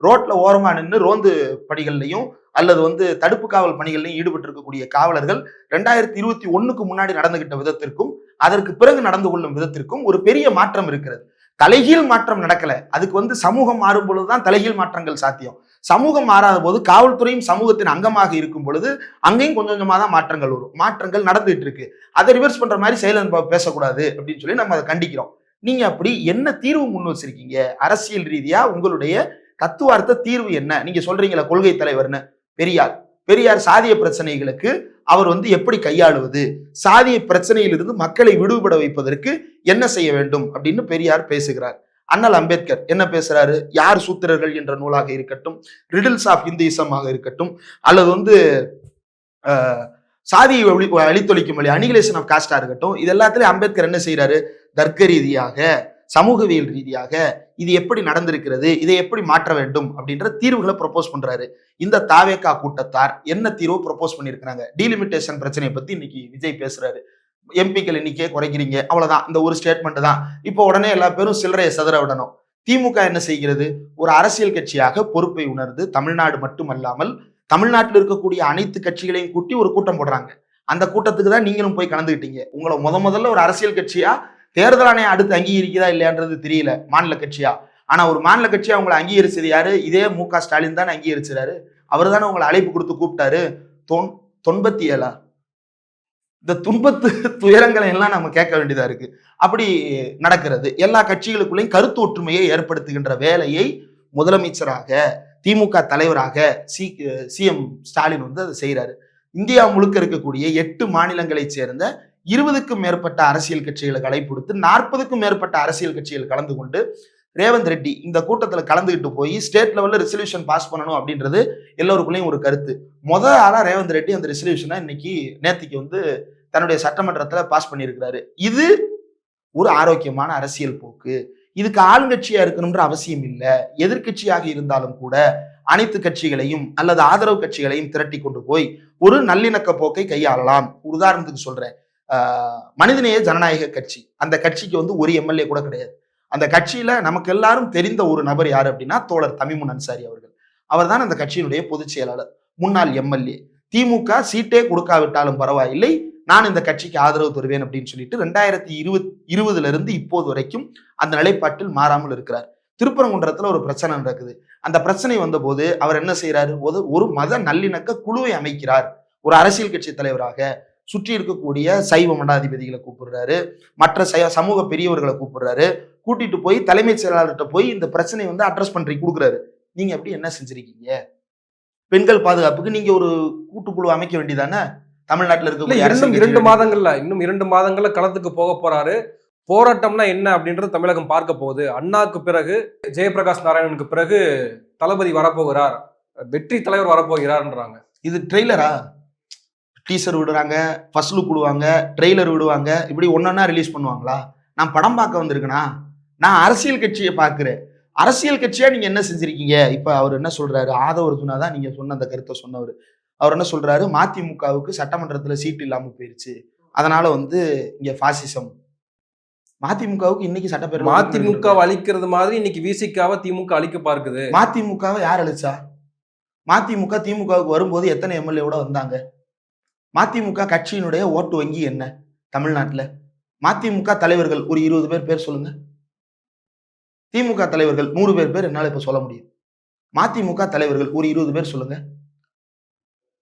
ரோட்ல ஓரமா நின்று ரோந்து பணிகள்லையும் அல்லது தடுப்பு காவல் பணிகள்லையும் ஈடுபட்டு இருக்கக்கூடிய காவலர்கள் 2021க்கு முன்னாடி நடந்துகிட்ட விதத்திற்கும் அதற்கு பிறகு நடந்து கொள்ளும் விதத்திற்கும் ஒரு பெரிய மாற்றம் இருக்கிறது. தலைகீழ் மாற்றம் நடக்கல. அதுக்கு சமூகம் மாறும் பொழுதுதான் தலைகீழ் மாற்றங்கள் சாத்தியம். சமூகம் மாறாத போது காவல்துறையும் சமூகத்தின் அங்கமாக இருக்கும் பொழுது அங்கேயும் கொஞ்சம் கொஞ்சமா தான் மாற்றங்கள் வரும். மாற்றங்கள் நடந்துட்டு இருக்கு. அதை ரிவர்ஸ் பண்ற மாதிரி சைலண்ட் பேசக்கூடாது அப்படின்னு சொல்லி நம்ம அதை கண்டிக்கிறோம். நீங்க அப்படி என்ன தீர்வு முன் வச்சிருக்கீங்க? அரசியல் ரீதியா உங்களுடைய தத்துவார்த்த தீர்வு என்ன? நீங்க சொல்றீங்களா கொள்கை தலைவர்னு. பெரியார் சாதிய பிரச்சனைகளுக்கு அவர் எப்படி கையாளுவது, சாதிய பிரச்சனையிலிருந்து மக்களை விடுபட வைப்பதற்கு என்ன செய்ய வேண்டும் அப்படின்னு பெரியார் பேசுகிறார். அண்ணல் அம்பேத்கர் என்ன பேசுறாரு? யார் சூத்திரர்கள் என்ற நூலாக இருக்கட்டும், ரிடில்ஸ் ஆஃப் ஹிந்துயிசமாக இருக்கட்டும், அல்லது சாதியை அழித்தொழிக்கும் வழி அனிகிலேஷன் ஆஃப் காஸ்டா இருக்கட்டும், இது எல்லாத்திலையும் அம்பேத்கர் என்ன செய்யறாரு? தர்க்க ரீதியாக சமூகவியல் ரீதியாக இது எப்படி நடந்திருக்கிறது, இதை எப்படி மாற்ற வேண்டும் அப்படின்ற தீர்வுகளை ப்ரொபோஸ் பண்றாரு. இந்த தாவேகா கூட்டத்தார் என்ன தீர்வு ப்ரொபோஸ் பண்ணியிருக்கிறாங்க? டீலிமிட்டேஷன் பிரச்சனையை பத்தி இன்னைக்கு விஜய் பேசுறாரு. எம்பிக்கள் எண்ணிக்கையை குறைக்கிறீங்க, அவ்வளவுதான், இந்த ஒரு ஸ்டேட்மெண்ட் தான். இப்போ உடனே எல்லா பேரும் சில்லறையை சதுர விடணும். திமுக என்ன செய்கிறது? ஒரு அரசியல் கட்சியாக பொறுப்பை உணர்ந்து தமிழ்நாடு மட்டுமல்லாமல் தமிழ்நாட்டில் இருக்கக்கூடிய அனைத்து கட்சிகளையும் கூட்டி ஒரு கூட்டம் போடுறாங்க. அந்த கூட்டத்துக்கு தான் நீங்களும் போய் கலந்துக்கிட்டீங்க. உங்களை முதல்ல ஒரு அரசியல் கட்சியா தேர்தல் ஆணையம் அடுத்து அங்கீகரிக்குதா இல்லையான்றது தெரியல, மாநில கட்சியா. ஆனா ஒரு மாநில கட்சியா உங்களை அங்கீகரிச்சது யாரு? இதே மு.க. ஸ்டாலின் தானே அங்கீகரிச்சாரு. அவர் தானே உங்களை அழைப்பு கொடுத்து கூப்பிட்டாரு. 97 இந்த துன்பத்து துயரங்களை எல்லாம் நம்ம கேட்க வேண்டியதா இருக்கு. அப்படி நடக்கிறது. எல்லா கட்சிகளுக்குள்ளேயும் கருத்து ஒற்றுமையை ஏற்படுத்துகின்ற வேலையை முதலமைச்சராக திமுக தலைவராக சிஎம் ஸ்டாலின் வந்து அதை செய்யறாரு. இந்தியா முழுக்க இருக்கக்கூடிய 8 மாநிலங்களை சேர்ந்த 20க்கும் மேற்பட்ட அரசியல் கட்சிகளுக்கு அழைப்பு கொடுத்து 40க்கும் மேற்பட்ட அரசியல் கட்சிகள் கலந்து கொண்டு ரேவந்த் ரெட்டி இந்த கூட்டத்தில் கலந்துகிட்டு போய் ஸ்டேட் லெவல்ல ரெசல்யூஷன் பாஸ் பண்ணணும் அப்படின்றது எல்லோருக்குள்ளேயும் ஒரு கருத்து. ஆளா ரேவந்த் ரெட்டி அந்த ரெசல்யூஷனை இன்னைக்கு நேத்திக்கு வந்து தன்னுடைய சட்டமன்றத்தில் பாஸ் பண்ணியிருக்கிறாரு. இது ஒரு ஆரோக்கியமான அரசியல் போக்கு. இதுக்கு ஆளுங்கட்சியா இருக்கணும்ன்ற அவசியம் இல்லை. எதிர்கட்சியாக இருந்தாலும் கூட அனைத்து கட்சிகளையும் அல்லது ஆதரவு கட்சிகளையும் திரட்டி கொண்டு போய் ஒரு நல்லிணக்க போக்கை கையாளலாம். ஒரு உதாரணத்துக்கு சொல்றேன், மனிதநேய ஜனநாயக கட்சி, அந்த கட்சிக்கு வந்து ஒரு எம்எல்ஏ கூட கிடையாது. அந்த கட்சியில நமக்கு எல்லாரும் தெரிந்த ஒரு நபர் யாரு அப்படின்னா தோழர் தமிமுன் அன்சாரி அவர்கள். அவர் தான் அந்த கட்சியினுடைய பொதுச் செயலாளர், முன்னாள் எம்எல்ஏ. திமுக சீட்டே கொடுக்காவிட்டாலும் பரவாயில்லை, நான் இந்த கட்சிக்கு ஆதரவு தருவேன் அப்படின்னு சொல்லிட்டு 2020 இருந்து இப்போது வரைக்கும் அந்த நிலைப்பாட்டில் மாறாமல் இருக்கிறார். திருப்பரங்குன்றத்துல ஒரு பிரச்சனை நடக்குது. அந்த பிரச்சனை வந்த போது அவர் என்ன செய்யறாரு? ஒரு மத நல்லிணக்க குழுவை அமைக்கிறார். ஒரு அரசியல் கட்சி தலைவராக சுற்றி இருக்கக்கூடிய சைவ மடாதிபதிகளை கூப்பிடுறாரு, மற்ற சமூக பெரியவர்களை கூப்பிடுறாரு, கூட்டிட்டு போய் தலைமைச் செயலாளர்கிட்ட போய் இந்த பிரச்சனை வந்து அட்ரஸ் பண்றீங்க கொடுக்குறாரு. நீங்க எப்படி என்ன செஞ்சிருக்கீங்க? பெண்கள் பாதுகாப்புக்கு நீங்க ஒரு கூட்டுக்குழு அமைக்க வேண்டியதானே? தமிழ்நாட்டில் இருக்க 2 மாதங்கள்ல களத்துக்கு போக போறாரு. போராட்டம்னா என்ன அப்படின்றது தமிழகம் பார்க்க போகுது. அண்ணாக்கு பிறகு ஜெயபிரகாஷ் நாராயணனுக்கு பிறகு தளபதி வரப்போகிறார், வெற்றி தலைவர் வரப்போகிறார்ன்றாங்க. இது ட்ரெய்லரா? டீசர் விடுறாங்க, ஃபர்ஸ்ட் லுக் விடுவாங்க, ட்ரெய்லர் விடுவாங்க, இப்படி ஒன்னொன்னா ரிலீஸ் பண்ணுவாங்களா? நான் படம் பார்க்க வந்திருக்கேனா? நான் அரசியல் கட்சியை பார்க்கிறேன். அரசியல் கட்சியா நீங்க என்ன செஞ்சிருக்கீங்க? இப்ப அவர் என்ன சொல்றாரு? ஆதவ அர்ஜுனா தான் நீங்க சொன்ன அந்த கருத்தை சொன்னவர். அவர் என்ன சொல்றாரு? மதிமுகவுக்கு சட்டமன்றத்துல சீட் இல்லாம போயிருச்சு, அதனால வந்து இங்க பாசிசம். மதிமுகவுக்கு இன்னைக்கு சட்டப்பேரவை மதிமுக அழிக்கிறது மாதிரி இன்னைக்கு விசிகாவை திமுக அழிக்க பார்க்குது. மதிமுகவை யார் அழிச்சா? மதிமுக திமுகவுக்கு வரும்போது எத்தனை எம்எல்ஏவோட வந்தாங்க? மதிமுக கட்சியினுடைய ஓட்டு வங்கி என்ன தமிழ்நாட்டுல? மதிமுக தலைவர்கள் ஒரு 20 பேர் சொல்லுங்க. திமுக தலைவர்கள் 100 பேர் என்னால இப்ப சொல்ல முடியும். மதிமுக தலைவர்கள் ஒரு 20 பேர் சொல்லுங்க.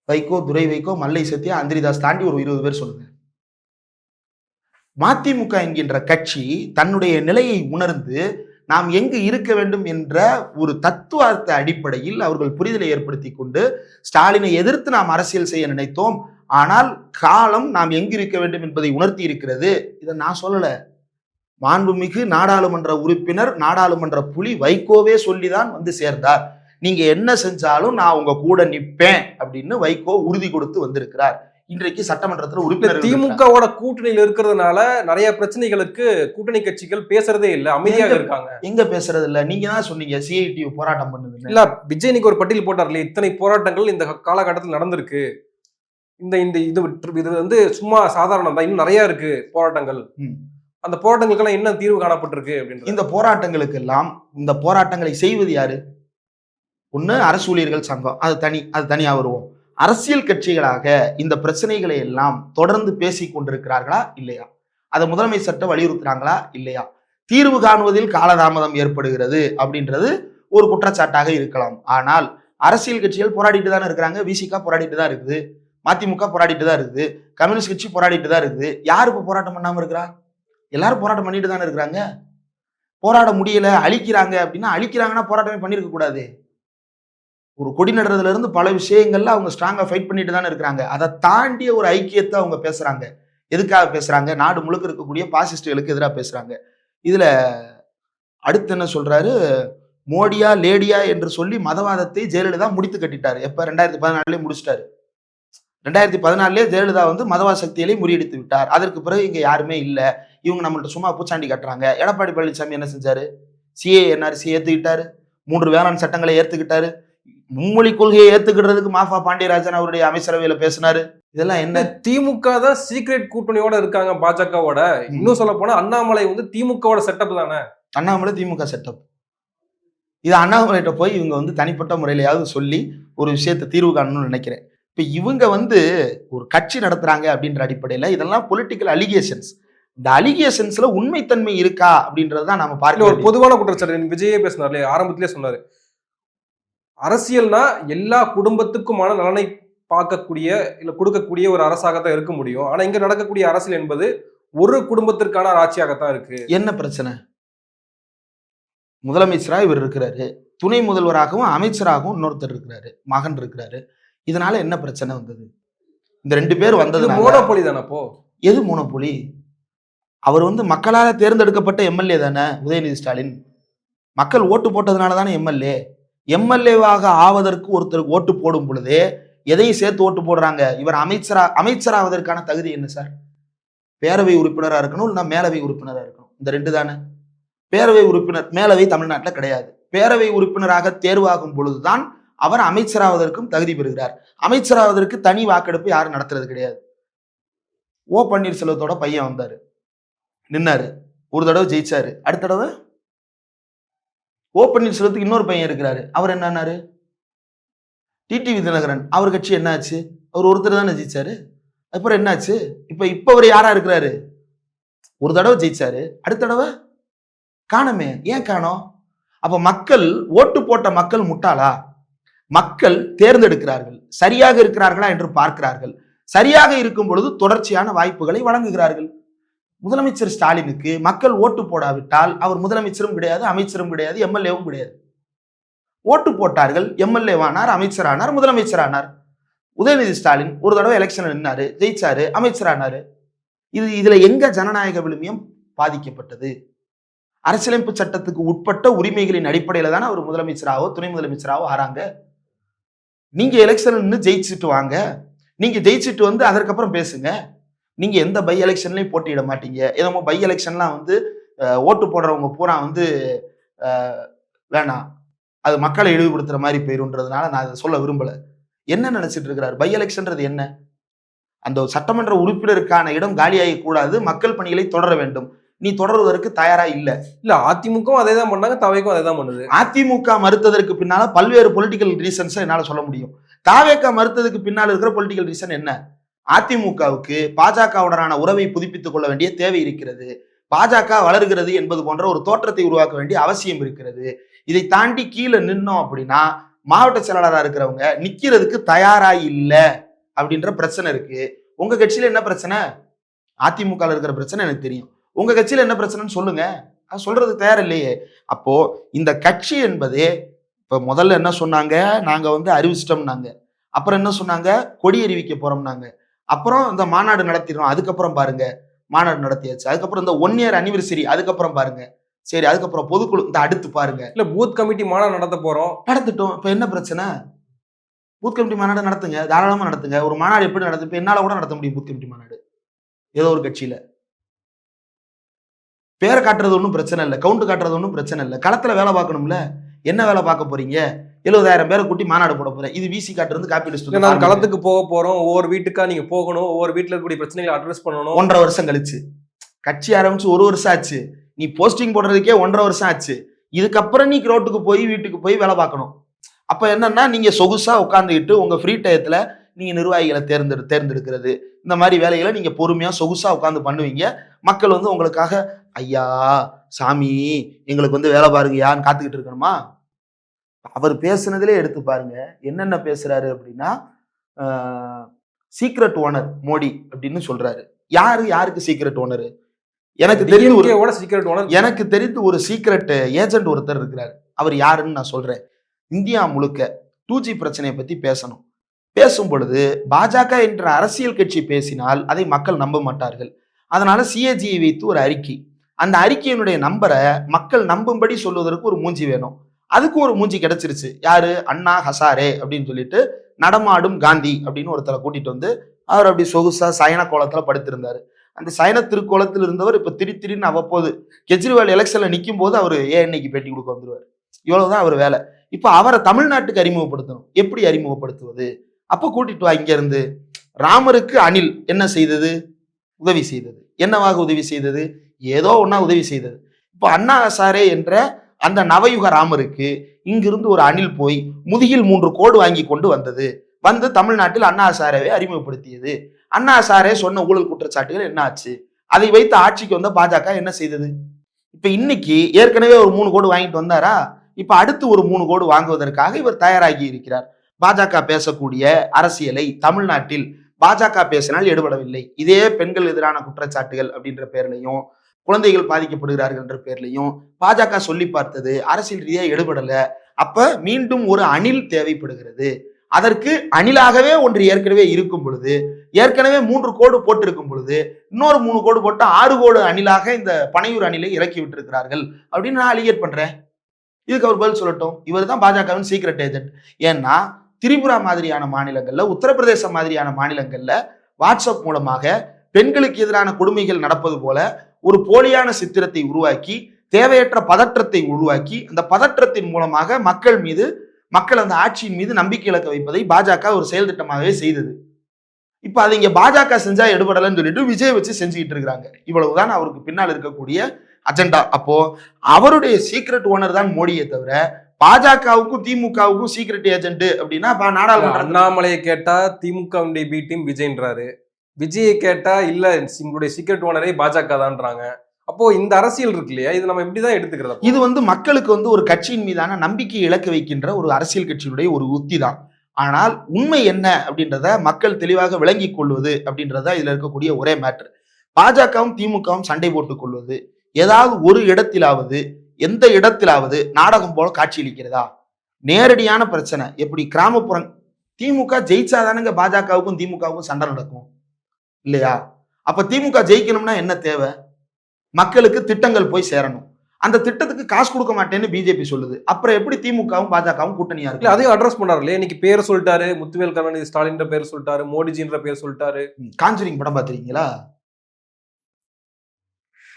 வைகோ, துரை வைகோ, மல்லை சத்யா, அந்திரிதாஸ் தாண்டி ஒரு 20 பேர் சொல்லுங்க. மதிமுக என்கின்ற கட்சி தன்னுடைய நிலையை உணர்ந்து நாம் எங்கு இருக்க வேண்டும் என்ற ஒரு தத்துவார்த்த அடிப்படையில் அவர்கள் புரிதலை ஏற்படுத்தி கொண்டு ஸ்டாலினை எதிர்த்து நாம் அரசியல் செய்ய நினைத்தோம். ஆனால் காலம் நாம் எங்கு இருக்க வேண்டும் என்பதை உணர்த்தி இருக்கிறது. இதை நான் சொல்லல, மாண்புமிகு நாடாளுமன்ற உறுப்பினர், நாடாளுமன்ற புலி வைகோவே சொல்லிதான் வந்து சேர்ந்தார். நீங்க என்ன செஞ்சாலும் நான் உங்க கூட நிற்பேன் அப்படின்னு வைகோ உறுதி கொடுத்து வந்திருக்கிறார். இன்றைக்கு சட்டமன்றத்தில் உறுப்பினர் திமுகவோட கூட்டணியில் இருக்கிறதுனால நிறைய பிரச்சனைகளுக்கு கூட்டணி கட்சிகள் பேசுறதே இல்ல, அமைதியாக இருக்காங்க. எங்க பேசுறது இல்ல? நீங்க தான் சொன்னீங்க சிஐடி போராட்டம் பண்ணுது இல்ல. விஜய் இன்னைக்கு ஒரு பட்டியல் போட்டார்ல, இத்தனை போராட்டங்கள் இந்த காலகட்டத்தில் நடந்திருக்கு, இந்த இந்த இது வந்து சும்மா சாதாரணம் தான், இன்னும் நிறைய இருக்கு போராட்டங்கள். அந்த போராட்டங்களுக்கெல்லாம் என்ன தீர்வு காணப்பட்டிருக்கு அப்படின்னு. இந்த போராட்டங்களுக்கு எல்லாம் இந்த போராட்டங்களை செய்வது யாரு? ஒண்ணு அரசு ஊழியர்கள் சங்கம், அது தனியா வருவோம். அரசியல் கட்சிகளாக இந்த பிரச்சனைகளை எல்லாம் தொடர்ந்து பேசி கொண்டிருக்கிறார்களா இல்லையா? அதை முதலமைச்சர்கிட்ட வலியுறுத்துறாங்களா இல்லையா? தீர்வு காணுவதில் காலதாமதம் ஏற்படுகிறது அப்படின்றது ஒரு குற்றச்சாட்டாக இருக்கலாம். ஆனால் அரசியல் கட்சிகள் போராடிட்டு தானே இருக்கிறாங்க. விசிகா போராடிட்டு தான் இருக்குது, மதிமுக போராடிட்டு தான் இருக்குது, கம்யூனிஸ்ட் கட்சி போராடிட்டு தான் இருக்குது. யாரு இப்ப போராட்டம் பண்ணாம இருக்கிறா? எல்லாரும் போராட்டம் பண்ணிட்டு தானே இருக்கிறாங்க. போராட முடியல, அழிக்கிறாங்க அப்படின்னா, அழிக்கிறாங்கன்னா போராட்டமே பண்ணிருக்க கூடாது. ஒரு கொடி நடுறதுல இருந்து பல விஷயங்கள்ல அவங்க ஸ்ட்ராங்கா ஃபைட் பண்ணிட்டு தானே இருக்கிறாங்க. அதை தாண்டிய ஒரு ஐக்கியத்தை அவங்க பேசுறாங்க. எதுக்காக பேசுறாங்க? நாடு முழுக்க இருக்கக்கூடிய பாசிஸ்டுகளுக்கு எதிராக பேசுறாங்க. இதுல அடுத்து என்ன சொல்றாரு? மோடியா லேடியா என்று சொல்லி மதவாதத்தை ஜெயலலிதா முடித்து கட்டிட்டாரு. எப்ப? 2014 முடிச்சிட்டாரு. 2014 ஜெயலலிதா வந்து மதவாத சக்திகளை முறியடித்து விட்டார். அதற்கு பிறகு இங்க யாருமே இல்லை, இவங்க நம்மள்ட்ட சும்மா பூச்சாண்டி கட்டுறாங்க. எடப்பாடி பழனிசாமி என்ன செஞ்சாரு? சிஏ என்ஆர்சி ஏத்துக்கிட்டாரு, 3 வேளாண் சட்டங்களை ஏத்துக்கிட்டாரு, மும்மொழி கொள்கையை ஏத்துக்கிடுறதுக்கு மாஃபா பாண்டியராஜன் அவருடைய அமைச்சரவையில பேசினாரு. இதெல்லாம் என்ன? திமுக தான் சீக்ரெட் கூட்டணியோட இருக்காங்க பாஜகவோட. இன்னும் சொல்ல போனா அண்ணாமலை வந்து திமுகவோட செட்டப் தானே. அண்ணாமலை திமுக செட்டப். இது அண்ணாமலைகிட்ட போய் இவங்க வந்து தனிப்பட்ட முறையிலையாவது சொல்லி ஒரு விஷயத்தை தீர்வு காணணும்னு நினைக்கிறேன். இப்ப இவங்க வந்து ஒரு கட்சி நடத்துறாங்க அப்படின்ற அடிப்படையில இதெல்லாம் பொலிட்டிக்கல் அலிகேஷன்ஸ். இந்த அலிகேஷன்ஸ்ல உண்மைத்தன்மை இருக்கா அப்படின்றதுதான் நாம பார்க்க ஒரு பொதுவான குற்றச்சாட்டு விஜயே பேசினார்ல, ஆரம்பத்திலே சொன்னாரு, அரசியல்னா எல்லா குடும்பத்துக்குமான நலனை பார்க்கக்கூடிய இல்ல கொடுக்கக்கூடிய ஒரு அரசாகத்தான் இருக்க முடியும். ஆனா இங்க நடக்கக்கூடிய அரசியல் என்பது ஒரு குடும்பத்திற்கான ஆட்சியாகத்தான் இருக்கு. என்ன பிரச்சனை? முதலமைச்சரா இவர் இருக்கிறாரு, துணை முதல்வராகவும் அமைச்சராகவும் இன்னொருத்தர் இருக்கிறாரு, மகன் இருக்கிறாரு. இதனால என்ன பிரச்சனை வந்தது? இந்த 2 பேர் வந்தது மோனோபோலி தானே. அப்போ எது மோனோபோலி? அவர் வந்து மக்களால் தேர்ந்தெடுக்கப்பட்ட எம்எல்ஏ தானே உதயநிதி ஸ்டாலின். மக்கள் ஓட்டு போட்டதுனால தானே எம்எல்ஏ. எம்எல்ஏவாக ஆவதற்கு ஒருத்தருக்கு ஓட்டு போடும் பொழுதே எதையும் சேர்த்து ஓட்டு போடுறாங்க. இவர் அமைச்சராவதற்கான தகுதி என்ன சார்? பேரவை உறுப்பினராக இருக்கணும், இல்லைன்னா மேலவை உறுப்பினராக இருக்கணும். இந்த 2 தானே. பேரவை உறுப்பினர், மேலவை தமிழ்நாட்டில் கிடையாது. பேரவை உறுப்பினராக தேர்வாகும் பொழுதுதான் அவர் அமைச்சராவதற்கும் தகுதி பெறுகிறார். அமைச்சராவதற்கு தனி வாக்கெடுப்பு யாரும் நடத்துறது கிடையாது. ஓ பன்னீர்செல்வத்தோட பையன் வந்தாரு, நின்னாரு, ஒரு தடவை ஜெயிச்சாரு. அடுத்த தடவை ஓ பன்னீர்செல்வத்துக்கு இன்னொரு பையன் இருக்கிறாரு, அவர் என்னன்னாரு? டிடிவி தினகரன், அவர் கட்சி என்ன ஆச்சு? அவர் ஒருத்தர் தானே ஜெயிச்சாரு. அப்புறம் என்னாச்சு? இப்ப அவர் யாரா இருக்கிறாரு? ஒரு தடவை ஜெயிச்சாரு, அடுத்த தடவை காணமே. ஏன் காணோம்? அப்ப மக்கள் ஓட்டு போட்ட மக்கள் முட்டாளா? மக்கள் தேர்ந்தெடுக்கிறார்கள், சரியாக இருக்கிறார்களா என்று பார்க்கிறார்கள். சரியாக இருக்கும் பொழுது தொடர்ச்சியான வாய்ப்புகளை வழங்குகிறார்கள். முதலமைச்சர் ஸ்டாலினுக்கு மக்கள் ஓட்டு போடாவிட்டால் அவர் முதலமைச்சரும் கிடையாது, அமைச்சரும் கிடையாது, எம்எல்ஏவும் கிடையாது. ஓட்டு போட்டார்கள், எம்எல்ஏவானார், அமைச்சரானார், முதலமைச்சரானார். உதயநிதி ஸ்டாலின் ஒரு தடவை எலெக்ஷன் நின்னாரு, ஜெயிச்சாரு, அமைச்சரானாரு. இதுல எங்க ஜனநாயக விழுமியம் பாதிக்கப்பட்டது? அரசியலமைப்பு சட்டத்துக்கு உட்பட்ட உரிமைகளின் அடிப்படையில தானே அவர் முதலமைச்சராவோ துணை முதலமைச்சராவோ ஆறாங்க. நீங்க எலெக்ஷன் நின்று ஜெயிச்சுட்டு வாங்க, நீங்க ஜெயிச்சுட்டு வந்து அதற்கப்புறம் பேசுங்க. நீங்க எந்த பை எலெக்ஷன்லயும் போட்டியிட மாட்டீங்க. ஏதோ பை எலெக்ஷன்லாம் வந்து ஓட்டு போடுறவங்க பூரா வந்து வேணாம், அது மக்களை இழிவுபடுத்துற மாதிரி போயிருன்றதுனால நான் அதை சொல்ல விரும்பல. என்ன நினைச்சிட்டு இருக்கிறார்? பை எலெக்ஷன்றது என்ன? அந்த சட்டமன்ற உறுப்பினருக்கான இடம் காலியாகி கூடாது, மக்கள் பணிகளை தொடர வேண்டும். நீ தொடர்வதற்கு தயாரா இல்ல. அதிமுகவும் அதே தான் பண்ணாங்க, தவைக்கும் அதே தான் பண்ணுது. அதிமுக மறுத்ததற்கு பின்னால பல்வேறு பொலிட்டிக்கல் ரீசன்ஸ் என்னால சொல்ல முடியும். தாவேக மறுத்ததுக்கு பின்னால் இருக்கிற பொலிட்டிக்கல் ரீசன் என்ன? அதிமுகவுக்கு பாஜகவுடனான உறவை புதுப்பித்துக் கொள்ள வேண்டிய தேவை இருக்கிறது. பாஜக வளர்கிறது என்பது போன்ற ஒரு தோற்றத்தை உருவாக்க வேண்டிய அவசியம் இருக்கிறது. இதை தாண்டி கீழே நின்னோம் அப்படின்னா மாவட்ட செயலாளராக இருக்கிறவங்க நிக்கிறதுக்கு தயாரா இல்ல அப்படின்ற பிரச்சனை இருக்கு. உங்க கட்சியில என்ன பிரச்சனை? அதிமுக இருக்கிற பிரச்சனை எனக்கு தெரியும். உங்க கட்சியில என்ன பிரச்சனைன்னு சொல்லுங்க. சொல்றதுக்கு தயார் இல்லையே. அப்போ இந்த கட்சி என்பதே இப்ப முதல்ல என்ன சொன்னாங்க, நாங்க வந்து அறிவிச்சிட்டோம்னாங்க. அப்புறம் என்ன சொன்னாங்க, கொடி அறிவிக்க போறோம்னாங்க. அப்புறம் இந்த மாநாடு நடத்திடுறோம், அதுக்கப்புறம் பாருங்க மாநாடு நடத்தியாச்சு. அதுக்கப்புறம் இந்த 1 year anniversary, அதுக்கப்புறம் பாருங்க. சரி, அதுக்கப்புறம் பொதுக்குழு, இந்த அடுத்து பாருங்க. இல்ல பூத் கமிட்டி மாநாடு நடத்த போறோம், நடத்திட்டோம். இப்ப என்ன பிரச்சனை? பூத் கமிட்டி மாநாடு நடத்துங்க, தாராளமா நடத்துங்க. ஒரு மாநாடு எப்படி நடத்து? இப்ப என்னால கூட நடத்த முடியும் பூத் கமிட்டி மாநாடு ஏதோ ஒரு கட்சியில. பேரை காட்டுறது ஒன்றும் பிரச்சனை இல்லை, கவுண்ட் காட்டுறது ஒன்றும் பிரச்சனை இல்லை. களத்துல வேலை பார்க்கணும்ல. என்ன வேலை பார்க்க போறீங்க? 70,000 பேரை கூட்டி மாநாடு போட போறேன். இது விசி காட்டுறது காப்பி லிஸ்ட். நான் களத்துக்கு போக போறோம், ஒவ்வொரு வீட்டுக்கா நீங்க போகணும், ஒவ்வொரு வீட்டுல இருக்கக்கூடிய பிரச்சனைகளை அட்ரஸ் பண்ணணும். 1.5 வருஷம் கழிச்சு கட்சி ஆரம்பிச்சு 1 வருஷம் ஆச்சு. நீ போஸ்டிங் போடுறதுக்கே 1.5 வருஷம் ஆச்சு. இதுக்கப்புறம் நீ ரோட்டுக்கு போய் வீட்டுக்கு போய் வேலை பார்க்கணும். அப்ப என்னன்னா, நீங்க சொகுசா உட்காந்துக்கிட்டு உங்க ஃப்ரீ டயத்துல நீங்க நிர்வாகிகளை தேர்ந்தெடுக்கிறது, இந்த மாதிரி வேலைகளை நீங்க பொறுமையா சொகுசா உட்காந்து பண்ணுவீங்க. மக்கள் வந்து உங்களுக்காக ஐயா சாமி எங்களுக்கு வந்து வேலை பாருங்கயான்னு காத்துக்கிட்டு இருக்கணுமா? அவர் பேசுனதுலே எடுத்து பாருங்க என்னென்ன பேசுறாரு அப்படின்னா, சீக்ரெட் ஓனர் மோடி அப்படின்னு சொல்றாரு. யாருக்கு சீக்ரெட் ஓனர்? எனக்கு தெரிந்து ஒரு சீக்ரெட் ஏஜென்ட் ஒருத்தர் இருக்கிறார். அவர் யாருன்னு நான் சொல்றேன். இந்தியா முழுக்க 2G பிரச்சனையை பத்தி பேசணும். பேசும் பொழுது பாஜக என்ற அரசியல் கட்சி பேசினால் அதை மக்கள் நம்ப மாட்டார்கள். அதனால சிஏஜியை வைத்து ஒரு அறிக்கை, அந்த அறிக்கையினுடைய நம்பரை மக்கள் நம்பும்படி சொல்வதற்கு ஒரு மூஞ்சி வேணும். அதுக்கு ஒரு மூஞ்சி கிடைச்சிருச்சு. யாரு? அண்ணா ஹசாரே அப்படின்னு சொல்லிட்டு நடமாடும் காந்தி அப்படின்னு ஒருத்தரை கூட்டிட்டு வந்து அவர் அப்படி சொகுசா சயன கோலத்துல படுத்திருந்தாரு. அந்த சயன திருக்கோலத்தில் இருந்தவர் இப்ப திடீர்னு அவ்வப்போது கெஜ்ரிவால் எலெக்ஷன்ல நிற்கும் போது அவர் இன்னைக்கு பேட்டி கொடுக்க வந்துருவார். இவ்வளவுதான் அவர் வேலை. இப்ப அவரை தமிழ்நாட்டுக்கு அறிமுகப்படுத்தணும். எப்படி அறிமுகப்படுத்துவது? அப்ப கூட்டிட்டு வா இங்க இருந்து. ராமருக்கு அணில் என்ன செய்தது? உதவி செய்தது. என்னவாக உதவி செய்தது? ஏதோ ஒன்னா உதவி செய்தது. இப்போ அண்ணா ஹசாரே என்ற அந்த நவயுக ராமருக்கு இங்கிருந்து ஒரு அணில் போய் முதுகில் 3 கோடு வாங்கி கொண்டு வந்தது. வந்து தமிழ்நாட்டில் அண்ணா ஹசாரேவை அறிமுகப்படுத்தியது. அண்ணா ஹசாரே சொன்ன ஊழல் குற்றச்சாட்டுகள் என்ன ஆச்சு? அதை வைத்து ஆட்சிக்கு வந்த பாஜக என்ன செய்தது? இப்ப இன்னைக்கு ஏற்கனவே ஒரு 3 கோடு வாங்கிட்டு வந்தாரா? இப்ப அடுத்து ஒரு 3 கோடு வாங்குவதற்காக இவர் தயாராகி இருக்கிறார். பாஜக பேசக்கூடிய அரசியலை தமிழ்நாட்டில் பாஜக பேசினால் எடுபடவில்லை. இதே பெண்கள் எதிரான குற்றச்சாட்டுகள் அப்படின்ற பேர்லையும், குழந்தைகள் பாதிக்கப்படுகிறார்கள் என்ற பேர்லையும் பாஜக சொல்லி பார்த்தது அரசியல் ரீதியா எடுபடல. அப்ப மீண்டும் ஒரு அணில் தேவைப்படுகிறது. அதற்கு அணிலாகவே ஒன்று ஏற்கனவே இருக்கும் பொழுது, ஏற்கனவே 3 கோடு போட்டிருக்கும் பொழுது இன்னொரு 3 கோடு போட்டு 6 கோடு அணிலாக இந்த பனையூர் அணிலை இறக்கி விட்டிருக்கிறார்கள் அப்படின்னு நான் அலிகேட் பண்றேன். இதுக்கு அவர் பதில் சொல்லட்டும். இவர் தான் பாஜகவின் சீக்ரெட் ஏஜென்ட். ஏன்னா திரிபுரா மாதிரியான மாநிலங்கள்ல, உத்தரப்பிரதேச மாதிரியான மாநிலங்கள்ல வாட்ஸ்அப் மூலமாக பெண்களுக்கு எதிரான கொடுமைகள் நடப்பது போல ஒரு போலியான சித்திரத்தை உருவாக்கி, தேவையற்ற பதற்றத்தை உருவாக்கி, அந்த பதற்றத்தின் மூலமாக மக்கள் அந்த ஆட்சியின் மீது நம்பிக்கை இழக்க வைப்பதை பாஜக ஒரு செயல் திட்டமாகவே செய்தது. இப்ப அதை இங்க பாஜக செஞ்சா எடுபடலன்னு சொல்லிட்டு விஜய் வச்சு செஞ்சுக்கிட்டு இருக்கிறாங்க. இவ்வளவுதான் அவருக்கு பின்னால் இருக்கக்கூடிய அஜெண்டா. அப்போ அவருடைய சீக்ரெட் ஓனர் தான் மோடியை தவிர பாஜகவுக்கும் திமுகவுக்கும் சீக்ரெட் ஏஜென்ட் அப்படின்னா நாடாளுமன்ற அண்ணாமலையை கேட்டா திமுக பி டீம் விஜய்ன்றாரு, விஜயை கேட்டா இல்ல உங்களுடைய சீக்ரெட் ஓனரே பாஜக தான்றாங்க. அப்போ இந்த அரசியல் இருக்கு இல்லையா, இது நம்ம எப்படிதான் எடுத்துக்கிறது? இது மக்களுக்கு ஒரு கட்சியின் மீதான நம்பிக்கையை இழக்க வைக்கின்ற ஒரு அரசியல் கட்சியுடைய ஒரு உத்தி தான். ஆனால் உண்மை என்ன அப்படின்றத மக்கள் தெளிவாக விளங்கி கொள்வது அப்படின்றத இதுல இருக்கக்கூடிய ஒரே மேட்டர். பாஜகவும் திமுகவும் சண்டை போட்டுக் கொள்வது, ஏதாவது ஒரு இடத்திலாவது எந்த இடத்திலாவது நாடகம் போல காட்சியளிக்கிறதா? நேரடியான பிரச்சனை. எப்படி கிராமப்புறம் திமுக ஜெயிச்சாதானுங்க பாஜகவுக்கும் திமுகவுக்கும் சண்டை நடக்கும் இல்லையா? அப்ப திமுக ஜெயிக்கணும்னா என்ன தேவை? மக்களுக்கு திட்டங்கள் போய் சேரணும். அந்த திட்டத்துக்கு காசு கொடுக்க மாட்டேன்னு பிஜேபி சொல்லுது. அப்புறம் எப்படி திமுகவும் பாஜகவும் கூட்டணியா இருக்கு? அதையும் அட்ரஸ் பண்றாரு இல்லையா? இன்னைக்கு பேர் சொல்லிட்டாரு, முத்துவேல் கருணாநிதி ஸ்டாலின் பேர் சொல்லிட்டாரு, மோடிஜின்ற பேர் சொல்லிட்டாரு. காஞ்சூரிங் படம் பாத்திருக்கீங்களா?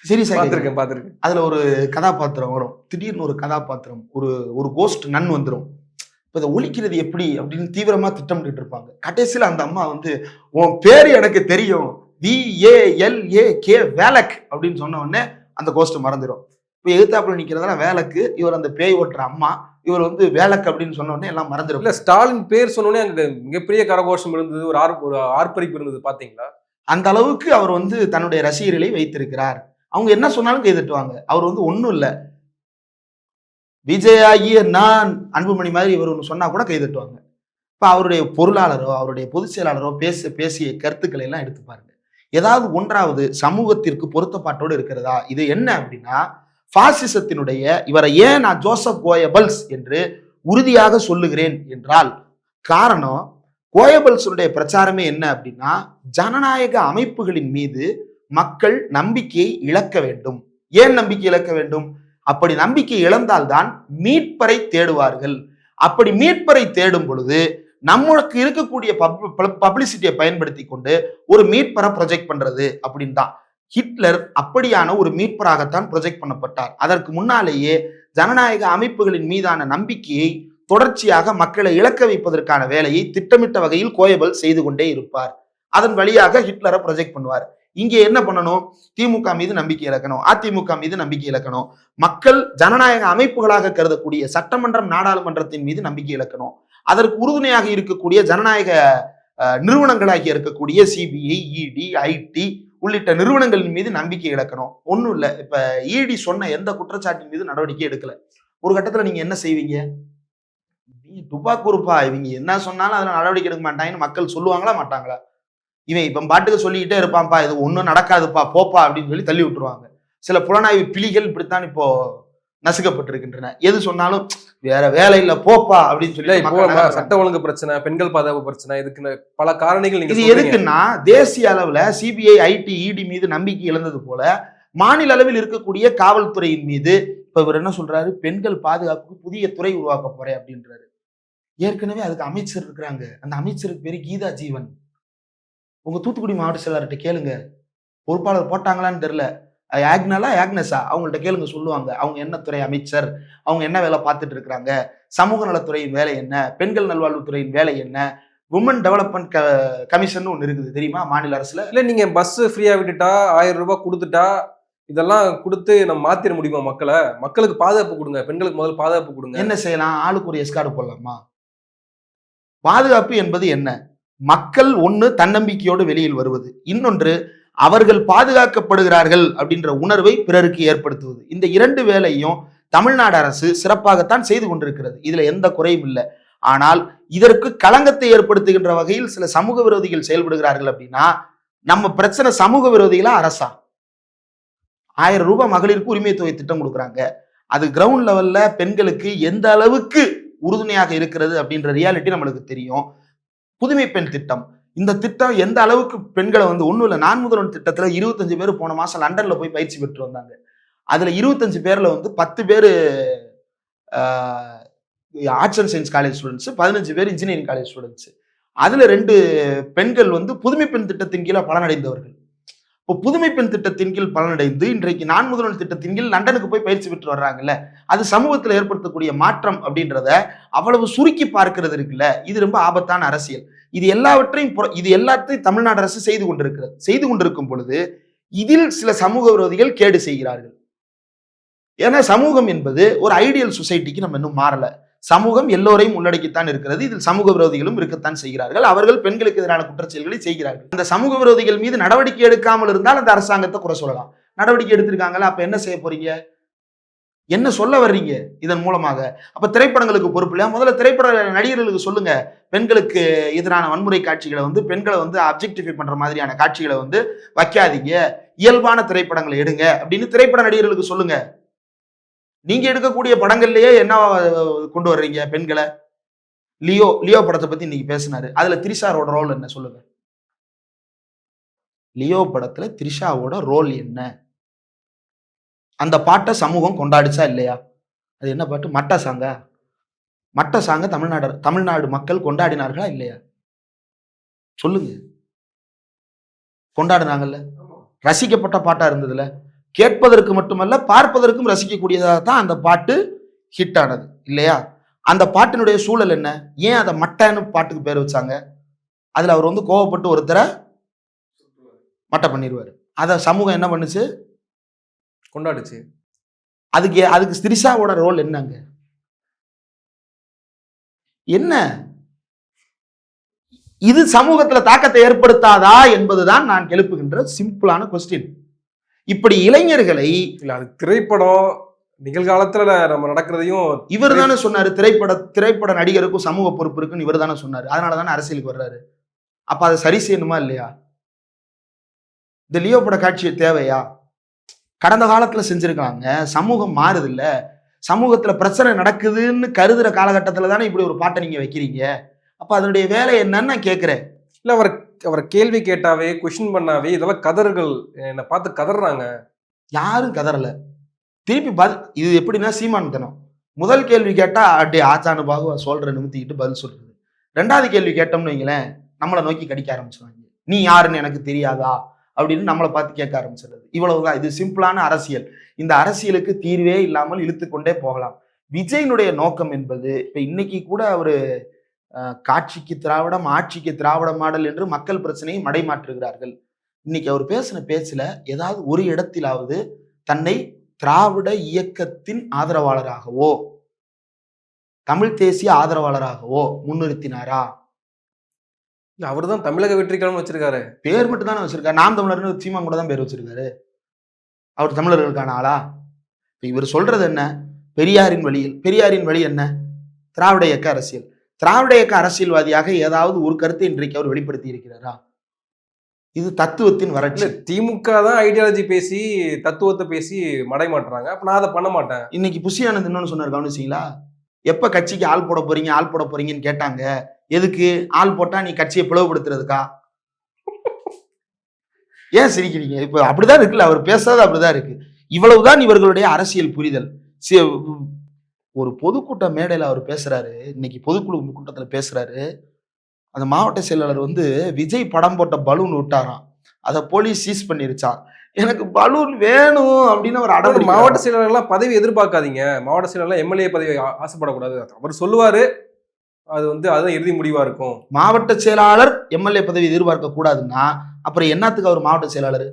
சீரியஸா பாத்திருக்கேன். அதுல ஒரு கதாபாத்திரம் வரும். திடீர்னு ஒரு கதாபாத்திரம், ஒரு கோஸ்ட் நன் வந்துடும். இப்ப இதை ஒழிக்கிறது எப்படி அப்படின்னு தீவிரமா திட்டமிட்டு இருப்பாங்க. கடைசியில அந்த அம்மா உன் பேரு எனக்கு தெரியும், VALAK வேலக் அப்படின்னு சொன்ன உடனே அந்த கோஸ்ட் மறந்துடும். இப்ப எதிர்த்தாப்புல நிக்கிறதெல்லாம் வேலக்கு, இவர் அந்த பேய் ஓட்டுற அம்மா, இவர் வேலக் அப்படின்னு சொன்ன உடனே எல்லாம் மறந்துடும். இல்ல ஸ்டாலின் பேர் சொன்ன உடனே அங்க மிகப்பெரிய கரகோஷம் இருந்தது, ஒரு ஆர்ப்பரிப்பு இருந்தது பாத்தீங்களா? அந்த அளவுக்கு அவர் தன்னுடைய ரசிகர்களை வைத்திருக்கிறார். அவங்க என்ன சொன்னாலும் கைதட்டுவாங்க. அவர் ஒன்னும் இல்ல, விஜய் ஆகிய நான் அன்புமணி மாதிரி இவர் ஒன்று சொன்னா கூட கைதட்டுவாங்க. இப்ப அவருடைய பொருளாளரோ அவருடைய பொதுச் செயலாளரோ பேசிய கருத்துக்களை எல்லாம் எடுத்து பாருங்க. ஏதாவது ஒன்றாவது சமூகத்திற்கு பொருத்தப்பாட்டோடு இருக்கிறதா? இது என்ன அப்படின்னா பாசிசத்தினுடைய இவரை ஏன் நான் ஜோசப் கோயபல்ஸ் என்று உறுதியாக சொல்லுகிறேன் என்றால், காரணம் கோயபல்ஸுடைய பிரச்சாரமே என்ன அப்படின்னா, ஜனநாயக அமைப்புகளின் மீது மக்கள் நம்பிக்கையை இழக்க வேண்டும். ஏன் நம்பிக்கை இழக்க வேண்டும்? அப்படி நம்பிக்கை இழந்தால்தான் மீட்பரை தேடுவார்கள். அப்படி மீட்பரை தேடும் பொழுது நம்மளுக்கு இருக்கக்கூடிய பப்ளிசிட்டியை பயன்படுத்தி கொண்டு ஒரு மீட்பரை ப்ரொஜெக்ட் பண்றது அப்படின்னு தான். ஹிட்லர் அப்படியான ஒரு மீட்பராகத்தான் ப்ரொஜெக்ட் பண்ணப்பட்டார். அதற்கு முன்னாலேயே ஜனநாயக அமைப்புகளின் மீதான நம்பிக்கையை தொடர்ச்சியாக மக்களை இழக்க வைப்பதற்கான வேலையை திட்டமிட்ட வகையில் கோயபல் செய்து கொண்டே இருப்பார். அதன் வழியாக ஹிட்லரை ப்ரொஜெக்ட் பண்ணுவார். இங்கே என்ன பண்ணணும்? திமுக மீது நம்பிக்கை இழக்கணும், அதிமுக மீது நம்பிக்கை இழக்கணும், மக்கள் ஜனநாயக அமைப்புகளாக கருதக்கூடிய சட்டமன்றம் நாடாளுமன்றத்தின் மீது நம்பிக்கை இழக்கணும், அதற்கு உறுதுணையாக இருக்கக்கூடிய ஜனநாயக நிறுவனங்களாகி இருக்கக்கூடிய சிபிஐ, இடி, ஐடி உள்ளிட்ட நிறுவனங்களின் மீது நம்பிக்கை இழக்கணும். ஒன்றும் இல்லை, இப்ப இடி சொன்ன எந்த குற்றச்சாட்டின் மீது நடவடிக்கை எடுக்கல. ஒரு கட்டத்துல நீங்க என்ன செய்வீங்க? துப்பாக்குறுப்பா, இவங்க என்ன சொன்னாலும் அதுல நடவடிக்கை எடுக்க மாட்டாங்கன்னு மக்கள் சொல்லுவாங்களா மாட்டாங்களா? இவன் இப்ப பாட்டுக்கு சொல்லிக்கிட்டே இருப்பான்ப்பா, இது ஒன்றும் நடக்காதுப்பா போப்பா அப்படின்னு சொல்லி தள்ளி விட்டுருவாங்க. சில புலனாய்வு பிலிகள் இப்படித்தான் இப்போ நசுக்கப்பட்டிருக்கின்றன. எது சொன்னாலும் வேற வேலை இல்ல போப்பா அப்படின்னு சொல்லி. சட்ட ஒழுங்கு பிரச்சனை, பெண்கள் பாதுகாப்பு பிரச்சனை, இதுக்கு பல காரணிகள். இது எதுக்குன்னா, தேசிய அளவுல சிபிஐ, ஐடி, இடி மீது நம்பிக்கை இழந்தது போல மாநில அளவில் இருக்கக்கூடிய காவல்துறையின் மீது இப்ப இவர் என்ன சொல்றாரு? பெண்கள் பாதுகாப்புக்கு புதிய துறை உருவாக்க போறேன் அப்படின்றாரு. ஏற்கனவே அதுக்கு அமைச்சர் இருக்கிறாங்க. அந்த அமைச்சருக்கு பேரு கீதா ஜீவன். உங்க தூத்துக்குடி மாவட்ட செயலாளர்கிட்ட கேளுங்க. பொறுப்பாளர் போட்டாங்களான்னு தெரியல. ஆக்னஸா அவங்கள்ட்ட கேளுங்க, சொல்லுவாங்க. அவங்க என்ன துறை அமைச்சர், அவங்க என்ன வேலை பார்த்துட்டு இருக்கிறாங்க, சமூக நலத்துறையின் வேலை என்ன, பெண்கள் நல்வாழ்வுத்துறையின் வேலை என்ன, உமன் டெவலப்மெண்ட் கமிஷன் ஒன்று இருக்குது தெரியுமா மாநில அரசுல. இல்ல நீங்க பஸ் ஃப்ரீயா விட்டுட்டா 1000 ரூபாய் கொடுத்துட்டா இதெல்லாம் கொடுத்து நம்ம மாத்திர முடியுமா மக்களை? மக்களுக்கு பாதுகாப்பு கொடுங்க, பெண்களுக்கு முதல்ல பாதுகாப்பு கொடுங்க. என்ன செய்யலாம்? ஆளுக்கு ஒரு எஸ்கார்டு போடலாமா? பாதுகாப்பு என்பது என்ன? மக்கள் ஒண்ணு தன்னம்பிக்கையோடு வெளியில் வருவது, இன்னொன்று அவர்கள் பாதுகாக்கப்படுகிறார்கள் அப்படின்ற உணர்வை பிறருக்கு ஏற்படுத்துவது. இந்த 2 வேலையும் தமிழ்நாடு அரசு சிறப்பாகத்தான் செய்து கொண்டிருக்கிறது. இதுல எந்த குறையும் இல்லை. ஆனால் இதற்கு களங்கத்தை ஏற்படுத்துகின்ற வகையில் சில சமூக விரோதிகள் செயல்படுகிறார்கள் அப்படின்னா நம்ம பிரச்சனை சமூக விரோதிகளா அரசா? 1000 ரூபாய் மகளிருக்கு உரிமை தொகை திட்டம் கொடுக்குறாங்க. அது கிரவுண்ட் லெவல்ல பெண்களுக்கு எந்த அளவுக்கு உறுதுணையாக இருக்கிறது அப்படின்ற ரியாலிட்டி நம்மளுக்கு தெரியும். புதுமை பெண் திட்டம், இந்த திட்டம் எந்த அளவுக்கு பெண்களை வந்து ஒன்றும் இல்லை, நான் முதல்வன் திட்டத்துல 25 பேர் போன மாசம் லண்டன்ல போய் பயிற்சி பெற்று வந்தாங்க. அதுல 25 பேர்ல வந்து 10 பேர் arts and science college students, 15 பேர் இன்ஜினியரிங் காலேஜ் ஸ்டூடெண்ட்ஸ். அதுல 2 பெண்கள் வந்து புதுமை பெண் திட்டத்தின் கீழே பலனடைந்தவர்கள். இப்போ புதுமை பெண் திட்டத்தின் கீழ் பலனடைந்து இன்றைக்கு நான் முதல்வன் திட்டத்தின் கீழ் லண்டனுக்கு போய் பயிற்சி பெற்று வர்றாங்கல்ல, அது சமூகத்தில் ஏற்படுத்தக்கூடிய மாற்றம் அப்படின்றத அவ்வளவு சுருக்கி பார்க்கிறது இருக்குல்ல, இது ரொம்ப ஆபத்தான அரசியல். இது எல்லாத்தையும் தமிழ்நாடு அரசு செய்து கொண்டிருக்கும் பொழுது இதில் சில சமூக விரோதிகள் கேடு செய்கிறார்கள். ஏன்னா சமூகம் என்பது ஒரு ஐடியல் சொசைட்டிக்கு நம்ம இன்னும் மாறல. சமூகம் எல்லோரையும் உள்ளடக்கித்தான் இருக்கிறது. இதில் சமூக விரோதிகளும் இருக்கத்தான் செய்கிறார்கள். அவர்கள் பெண்களுக்கு எதிரான குற்றச்செயல்களை செய்கிறார்கள். அந்த சமூக விரோதிகள் மீது நடவடிக்கை எடுக்காமல் இருந்தால் அந்த அரசாங்கத்தை குறை சொல்லலாம். நடவடிக்கை எடுத்திருக்காங்களா? அப்ப என்ன செய்ய போறீங்க? என்ன சொல்ல வர்றீங்க இதன் மூலமாக? அப்ப திரைப்படங்களுக்கு பொறுப்பு இல்லையா? முதல்ல திரைப்பட நடிகர்களுக்கு சொல்லுங்க, பெண்களுக்கு எதிரான வன்முறை காட்சிகளை வந்து பெண்களை வந்து அப்ஜெக்டிஃபை பண்ற மாதிரியான காட்சிகளை வந்து வைக்காதீங்க, இயல்பான திரைப்படங்களை எடுங்க அப்படின்னு திரைப்பட நடிகர்களுக்கு சொல்லுங்க. நீங்க எடுக்கக்கூடிய படங்கள்லயே என்ன கொண்டு வர்றீங்க பெண்களை? லியோ படத்தை பத்தி இன்னைக்கு பேசினாரு. அதுல திரிஷாவோட ரோல் என்ன சொல்லுங்க? லியோ படத்துல திரிஷாவோட ரோல் என்ன? அந்த பாட்டை சமூகம் கொண்டாடிச்சா இல்லையா? அது என்ன பாட்டு? மட்ட சாங்க தமிழ்நாடு மக்கள் கொண்டாடினார்களா இல்லையா? சொல்லுங்க. கொண்டாடினாங்கல்ல, ரசிக்கப்பட்ட பாட்டா இருந்ததுல, கேட்பதற்கு மட்டுமல்ல பார்ப்பதற்கும் ரசிக்கக்கூடியதாக தான் அந்த பாட்டு ஹிட் ஆனது இல்லையா? அந்த பாட்டினுடைய சூழல் என்ன? ஏன் அதை மட்டன்னு பாட்டுக்கு பேர் வச்சாங்க? அதுல அவர் வந்து கோவப்பட்டு ஒருத்தரை மட்டை பண்ணிடுவாரு. அதை சமூகம் என்ன பண்ணுச்சு? கொண்டாடுச்சு. அதுக்கு திரிஷாவோட ரோல் என்னங்க? என்ன? இது சமூகத்துல தாக்கத்தை ஏற்படுத்தாதா என்பதுதான் நான் எழுப்புகின்ற சிம்பிளான கொஸ்டின். இப்படி இளைஞர்களை, இல்ல அது திரைப்படம் நிகழ்காலத்துல நம்ம நடக்கிறதையும் இவர் தானே சொன்னாரு. திரைப்பட நடிகருக்கும் சமூக பொறுப்பு இருக்குன்னு இவர் தானே சொன்னாரு. அதனாலதானே அரசியலுக்கு வர்றாரு. அப்ப அதை சரி செய்யணுமா இல்லையா? இந்த லியோ பட காட்சி தேவையா? கடந்த காலத்துல செஞ்சிருக்காங்க. சமூகம் மாறுது இல்ல, சமூகத்துல பிரச்சனை நடக்குதுன்னு கருதுற காலகட்டத்துல தானே இப்படி ஒரு பாட்டை நீங்க வைக்கிறீங்க. அப்ப அதனுடைய வேலை என்னன்னு நான் கேட்கிறேன். இல்ல அவரை கேள்வி கேட்டாவே, கொஸ்டின் பண்ணாவே இதெல்லாம் கதறுகள், என்னை பார்த்து கதறாங்க. யாரும் கதறல. திருப்பி இது எப்படின்னா சீமான்தனம். முதல் கேள்வி கேட்டா அப்படியே ஆச்சானு பாகுவா சொல்ற நிமித்திக்கிட்டு பதில் சொல்றது. 2வது கேள்வி கேட்டோம்னு வைங்களேன், நம்மளை நோக்கி கடிக்க ஆரம்பிச்சுவாங்க. நீ யாருன்னு எனக்கு தெரியாதா அப்படின்னு நம்மளை பார்த்து கேட்க ஆரம்பிச்சிடுறது. இவ்வளவுதான். இது சிம்பிளான அரசியல். இந்த அரசியலுக்கு தீர்வே இல்லாமல் இழுத்து கொண்டே போகலாம். விஜயனுடைய நோக்கம் என்பது இப்ப இன்னைக்கு கூட அவரு காட்சிக்கு திராவிடம், ஆட்சிக்கு திராவிட மாடல் என்று மக்கள் பிரச்சனையை மடைமாற்றுகிறார்கள். இன்னைக்கு அவர் பேசின பேச்சுல ஏதாவது ஒரு இடத்திலாவது தன்னை திராவிட இயக்கத்தின் ஆதரவாளராகவோ தமிழ் தேசிய ஆதரவாளராகவோ முன்னிறுத்தினாரா? அவர் தான் தமிழக வெற்றி கழகம் வச்சிருக்காரு. பேர் மட்டும் தானே வச்சிருக்காரு. நாம் தமிழர்னு சீமான் கூட தான் பேர் வச்சிருக்காரு. அவர் தமிழர்களுக்கான ஆளா? இவர் சொல்றது என்ன? பெரியாரின் வழி என்ன? திராவிட இயக்க அரசியல். திராவிட இயக்க அரசியல்வாதியாக ஏதாவது ஒரு கருத்தை இன்றைக்கு அவர் வெளிப்படுத்தி இருக்கிறாரா? இது தத்துவத்தின் வறட்சி. திமுக தான் ஐடியாலஜி பேசி தத்துவத்தை பேசி மடை மாட்டுறாங்க. அப்ப நான் அதை பண்ண மாட்டேன். இன்னைக்கு புஷி ஆனந்த் இன்னொன்னு சொன்னார், கவனிச்சிங்களா? எப்ப கட்சிக்கு ஆள் போட போறீங்கன்னு கேட்டாங்க. எதுக்கு? ஆள் போட்டா நீ கட்சியை பிளவுபடுத்துறதுக்கா? ஏன் சிரிக்கிறீங்க? இப்ப அப்படிதான் இருக்குல்ல, அவர் பேசாத அப்படிதான் இருக்கு. இவ்வளவுதான் இவர்களுடைய அரசியல் புரிதல். ஒரு பொதுக்கூட்ட மேடையில அவர் பேசுறாரு. இன்னைக்கு பொதுக்குழு கூட்டத்துல பேசுறாரு. அந்த மாவட்ட செயலாளர் வந்து விஜய் படம் போட்ட பலூன் விட்டாராம். அதை போலீஸ் சீஸ் பண்ணிருச்சான். எனக்கு பலூன் வேணும் அப்படின்னு ஒரு அடம். மாவட்ட செயலாளர்லாம் பதவி எதிர்பார்க்காதீங்க. மாவட்ட செயலாளர் எம்எல்ஏ பதவி ஆசைப்படக்கூடாது. அவர் சொல்லுவாரு, அது அதுதான் இறுதி முடிவா இருக்கும். மாவட்ட செயலாளர் எம்எல்ஏ பதவி எதிர்பார்க்க கூடாதுன்னா அப்புறம் என்னத்துக்கு அவர் மாவட்ட செயலாளர்?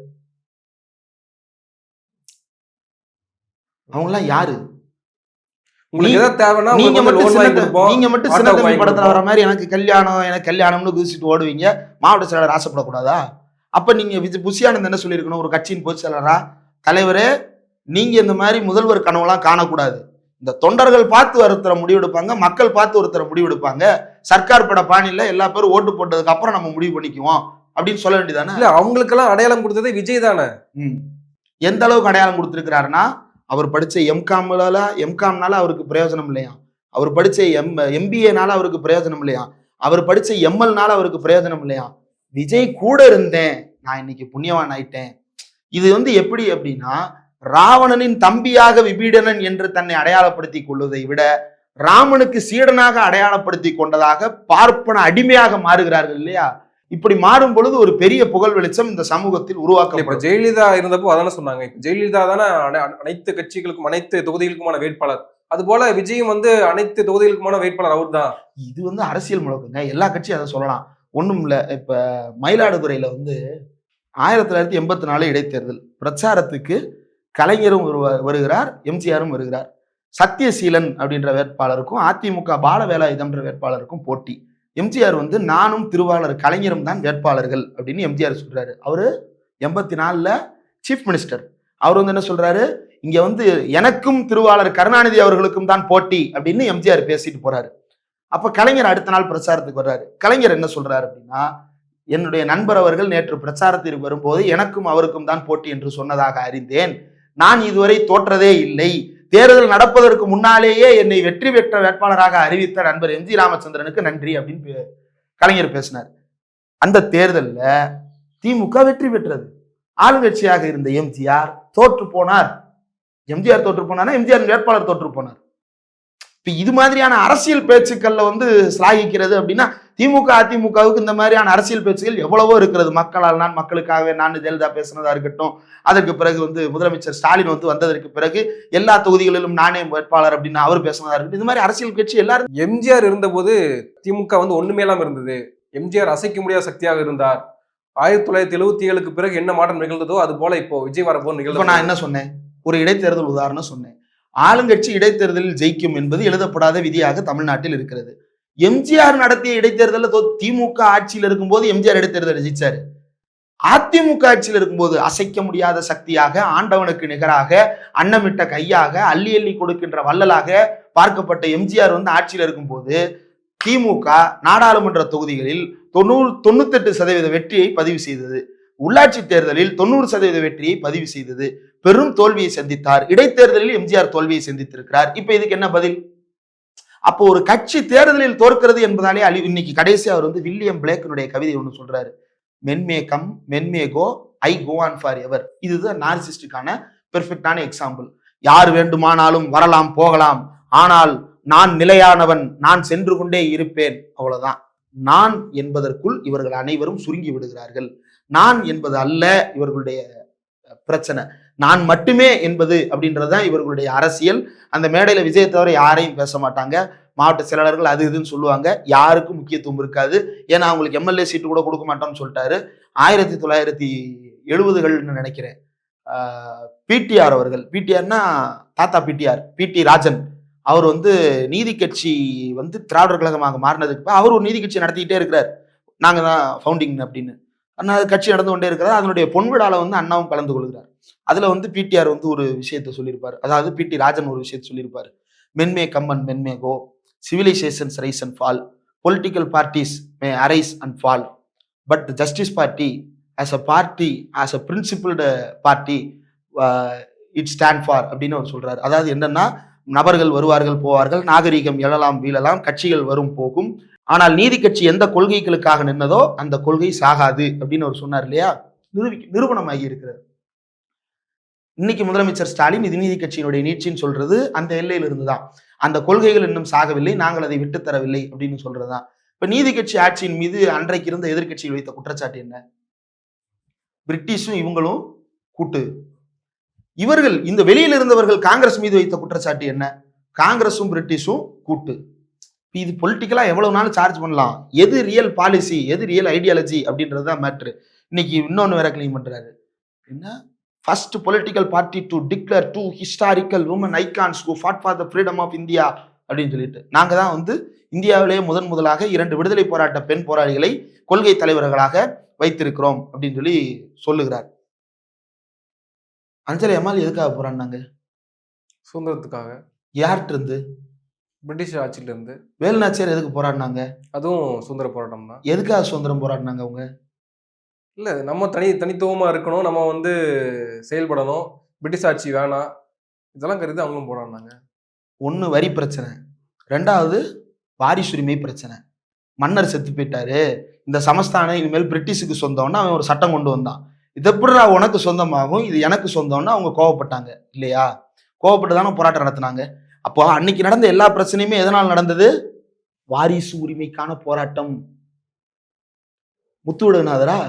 அவங்க எல்லாம் யாரு? உங்களுக்கு ஏதாவது தேவைன்னா நீங்க மட்டும் சின்னத்தம்பி படத்துல வர மாதிரி எனக்கு கல்யாணம்னு குதிச்சுட்டு ஓடுவீங்க. மாவட்ட செயலாளர் ஆசைப்படக்கூடாதா? அப்ப நீங்க புஷியானந்த் என்ன சொல்லியிருக்கணும்? ஒரு கட்சியின் பொதுச் செயலாளரா, தலைவரே நீங்க இந்த மாதிரி முதல்வர் கனவுலாம் காணக்கூடாது. இந்த தொண்டர்கள் பார்த்து ஒருத்தர முடிவெடுப்பாங்க, மக்கள் பார்த்து ஒருத்தர முடிவெடுப்பாங்க. சர்க்கார் பட பாணியில எல்லா பேரும் ஓட்டு போட்டதுக்கு அப்புறம் நம்ம முடிவு பண்ணிக்குவோம் அப்படின்னு சொல்ல வேண்டியதானே? இல்ல, அவங்களுக்கெல்லாம் அடையாளம் கொடுத்ததே விஜய் தானே. எந்த அளவுக்கு அடையாளம் கொடுத்திருக்கிறாருன்னா, அவர் படிச்ச எம்காம்னால அவருக்கு பிரயோஜனம் இல்லையா, அவர் படிச்ச எம்பிஏனால அவருக்கு பிரயோஜனம் இல்லையா, அவர் படிச்ச எம்எல்னால அவருக்கு பிரயோஜனம் இல்லையா, விஜய் கூட இருந்தேன், நான் இன்னைக்கு புண்ணியவான் ஆயிட்டேன். இது எப்படி அப்படின்னா, ராவணனின் தம்பியாக விபீடனன் என்று தன்னை அடையாளப்படுத்தி கொள்வதை விட ராமனுக்கு சீடனாக அடையாளப்படுத்தி கொண்டதாக பார்ப்பன அடிமையாக மாறுகிறார்கள் இல்லையா? இப்படி மாறும் பொழுது ஒரு பெரிய புகழ் வெளிச்சம் இந்த சமூகத்தில் உருவாக்க. இப்ப ஜெயலலிதா இருந்தப்போ அதான சொன்னாங்க. இப்ப ஜெயலலிதா தானே அனைத்து கட்சிகளுக்கும் அனைத்து தொகுதிகளுக்குமான வேட்பாளர். அது போல விஜயும் அனைத்து தொகுதிகளுக்குமான வேட்பாளர் அவர் தான். இது அரசியல் முழக்குங்க. எல்லா கட்சியும் அதை சொல்லலாம், ஒண்ணும் இல்ல. இப்ப மயிலாடுதுறையில 1984 இடைத்தேர்தல் பிரச்சாரத்துக்கு கலைஞரும் வருகிறார், எம்ஜிஆரும் வருகிறார். சத்தியசீலன் அப்படின்ற வேட்பாளருக்கும் அதிமுக பாலவேலாயுதம்ன்ற வேட்பாளருக்கும் போட்டி. எம்ஜிஆர் நானும் திருவாளர் கலைஞரும் தான் வேட்பாளர்கள் அப்படின்னு எம்ஜிஆர் சொல்றாரு. அவரு 84ல சீஃப் மினிஸ்டர். அவர் என்ன சொல்றாரு, இங்க எனக்கும் திருவாளர் கருணாநிதி அவர்களுக்கும் தான் போட்டி அப்படின்னு எம்ஜிஆர் பேசிட்டு போறாரு. அப்ப கலைஞர் அடுத்த நாள் பிரச்சாரத்துக்கு வர்றாரு. கலைஞர் என்ன சொல்றாரு அப்படின்னா, என்னுடைய நண்பர் அவர்கள் நேற்று பிரச்சாரத்திற்கு வரும்போது எனக்கும் அவருக்கும் தான் போட்டி என்று சொன்னதாக அறிந்தேன். நான் இதுவரை தோற்றதே இல்லை. தேர்தல் நடப்பதற்கு முன்னாலேயே என்னை வெற்றி பெற்ற வேட்பாளராக அறிவித்த நண்பர் எம்ஜி ராமச்சந்திரனுக்கு நன்றி அப்படின்னு கலைஞர் பேசினார். அந்த தேர்தல்ல திமுக வெற்றி பெற்றது. ஆளுங்கட்சியாக இருந்த எம்ஜிஆர் தோற்று போனார். எம்ஜிஆர் தோற்று போனார், எம்ஜிஆர் வேட்பாளர் தோற்று போனார். இப்ப இது மாதிரியான அரசியல் பேச்சுக்கள்ல சிலாகிக்கிறது அப்படின்னா, திமுக அதிமுகவுக்கு இந்த மாதிரியான அரசியல் பேச்சுகள் எவ்வளவோ இருக்கிறது. மக்களால் நான், மக்களுக்காகவே நான் ஜெயலலிதா பேசினதா இருக்கட்டும், அதற்கு பிறகு முதலமைச்சர் ஸ்டாலின் வந்ததற்கு பிறகு எல்லா தொகுதிகளிலும் நானே வேட்பாளர் அப்படின்னு அவர் பேசினதா இருக்கட்டும். இது மாதிரி அரசியல் கட்சி எல்லாரும். எம்ஜிஆர் இருந்தபோது திமுக ஒண்ணுமே இல்லாம இருந்தது. எம்ஜிஆர் அசைக்க முடியாத சக்தியாக இருந்தார். 1977க்கு பிறகு என்ன மாற்றம் நிகழ்ந்ததோ அது போல இப்போ விஜய் வரப்போ நிகழ்ந்தது. நான் என்ன சொன்னேன்? ஒரு இடைத்தேர்தல் உதாரணம் சொன்னேன். ஆளுங்கட்சி இடைத்தேர்தலில் ஜெயிக்கும் என்பது எழுதப்படாத விதியாக தமிழ்நாட்டில் இருக்கிறது. எம்ஜிஆர் நடத்திய இடைத்தேர்தலில் திமுக ஆட்சியில் இருக்கும்போது எம்ஜிஆர் இடைத்தேர்தல் ஜெயிச்சாரு. அதிமுக ஆட்சியில் இருக்கும்போது அசைக்க முடியாத சக்தியாக, ஆண்டவனுக்கு நிகராக, அன்னமிட்ட கையாக, அள்ளி அள்ளி கொடுக்கின்ற வள்ளலாக பார்க்கப்பட்ட எம்ஜிஆர் ஆட்சியில் இருக்கும்போது திமுக நாடாளுமன்ற தொகுதிகளில் 98% வெற்றியை பதிவு செய்தது. உள்ளாட்சி தேர்தலில் 90% வெற்றியை பதிவு செய்தது. பெரும் தோல்வியை சந்தித்தார். இடைத்தேர்தலில் எம்ஜிஆர் தோல்வியை சந்தித்திருக்கிறார். இப்ப இதுக்கு என்ன பதில்? அப்போ ஒரு கட்சி தேர்தலில் தோற்கிறது என்பதாலே இன்னைக்கு கடைசி அவர் வில்லியம் பிளேக்கினுடைய கவிதை ஒன்று சொல்றாரு, men may come men may go, I go on for ever. இதுதான் நார்சிஸ்டுக்கான பெர்ஃபெக்டான எக்ஸாம்பிள். யார் வேண்டுமானாலும் வரலாம் போகலாம், ஆனால் நான் நிலையானவன், நான் சென்று கொண்டே இருப்பேன், அவ்வளவுதான். நான் என்பதற்குள் இவர்கள் அனைவரும் சுருங்கி விடுகிறார்கள். நான் என்பது அல்ல இவர்களுடைய பிரச்சனை, நான் மட்டுமே என்பது அப்படின்றதுதான் இவர்களுடைய அரசியல். அந்த மேடையில விஜயை தவிர யாரையும் பேச மாட்டாங்க. மாவட்ட செயலாளர்கள் அது இதுன்னு சொல்லுவாங்க, யாருக்கும் முக்கியத்துவம் இருக்காது. ஏன்னா அவங்களுக்கு எம்எல்ஏ சீட்டு கூட கொடுக்க மாட்டோம்னு சொல்லிட்டாரு. 1970கள்னு நினைக்கிறேன், பிடிஆர் அவர்கள், பிடிஆர்னா தாத்தா பிடிஆர், பிடி ராஜன், அவர் நீதி கட்சி திராவிடர் கழகமாக மாறினதுக்கு அவர் ஒரு நீதி கட்சி நடத்திக்கிட்டே இருக்கிறார். நாங்க தான் ஃபவுண்டிங் அப்படின்னு கட்சி நடந்து கொண்டே இருக்கிறார். அதனுடைய பொன்விழால அண்ணாவும் கலந்து கொள்கிறார். அதுல பிடிஆர் ஒரு விஷயத்த சொல்லியிருப்பாரு, அதாவது பிடி ராஜன் ஒரு விஷயத்த சொல்லியிருப்பாரு, men may come men may go, civilisations rise and fall, political parties may arise and fall, but the Justice Party as a party, as a principled party it stand for அப்படின்னு அவர் சொல்றாரு. அதாவது என்னன்னா, நபர்கள் வருவார்கள் போவார்கள், நாகரீகம் எழலாம் வீழலாம், கட்சிகள் வரும் போகும், ஆனால் நீதி கட்சி எந்த கொள்கைகளுக்காக நின்னதோ அந்த கொள்கை சாகாது அப்படின்னு அவர் சொன்னார் இல்லையா? நிரூபணமாகி இருக்கிறது. இன்னைக்கு முதலமைச்சர் ஸ்டாலின் இது நீதி கட்சியினுடைய நீட்சின்னு சொல்றது அந்த எல்லையில இருந்துதான். அந்த கொள்கைகள் இன்னும் சாகவில்லை, நாங்கள் அதை விட்டு தரவில்லை அப்படின்னு சொல்றதுதான். இப்ப நீதி கட்சி ஆட்சியின் மீது அன்றைக்கு இருந்த எதிர்கட்சிகள் வைத்த குற்றச்சாட்டு என்ன? பிரிட்டிஷும் இவங்களும் கூட்டு. இவர்கள் இந்த வெளியில் இருந்தவர்கள் காங்கிரஸ் மீது வைத்த குற்றச்சாட்டு என்ன? காங்கிரஸும் பிரிட்டிஷும் கூட்டு. இது பொலிட்டிக்கலா எவ்வளவு நாள் சார்ஜ் பண்ணலாம், எது ரியல் பாலிசி எது ரியல் ஐடியாலஜி அப்படின்றது தான் மேட்ரு. இன்னைக்கு இன்னொன்னு வேற கிளைம் பண்றாரு, என்ன first political party to declare 2 historical women icons who fought for the freedom of India அப்படின்னு சொல்லிட்டு, நாங்க தான் வந்து இந்தியாவிலேயே முதலாக 2 விடுதலை போராட்ட பெண் போராளிகளை கொள்கை தலைவர்களாக வைத்திருக்கிறோம் அப்படின்னு சொல்லி சொல்லுகிறார். அஞ்சலி அம்மாள் எதுக்காக போராடினாங்க? சுதந்திரத்துக்காக. யார்கிட்ட இருந்து? பிரிட்டிஷ் ஆட்சியில இருந்து. வேலுநாச்சியார் எதுக்கு போராடினாங்க? அதுவும் சுதந்திர போராட்டம் தான். எதுக்காக சுதந்திரம் போராடினாங்க அவங்க? இல்ல நம்ம தனித்துவமா இருக்கணும், நம்ம வந்து செயல்படணும், பிரிட்டிஷ் ஆட்சி வேணாம், இதெல்லாம் கருதி அவங்களும் போராடினாங்க. ஒண்ணு வரி பிரச்சனை, 2வது வாரிசுரிமை பிரச்சனை. மன்னர் செத்து போயிட்டாரு, இந்த சமஸ்தானம் இனிமேல் பிரிட்டிஷுக்கு சொந்தம்னு அவன் ஒரு சட்டம் கொண்டு வந்தான். இது எப்படி உனக்கு சொந்தமாகும், இது எனக்கு சொந்தம்னு அவங்க கோவப்பட்டாங்க இல்லையா? கோவப்பட்டு தானே போராட்டம் நடத்தினாங்க. அப்போ அன்னைக்கு நடந்த எல்லா பிரச்சனையுமே எதனால் நடந்தது? வாரிசு உரிமைக்கான போராட்டம். முத்துவிடநாதரா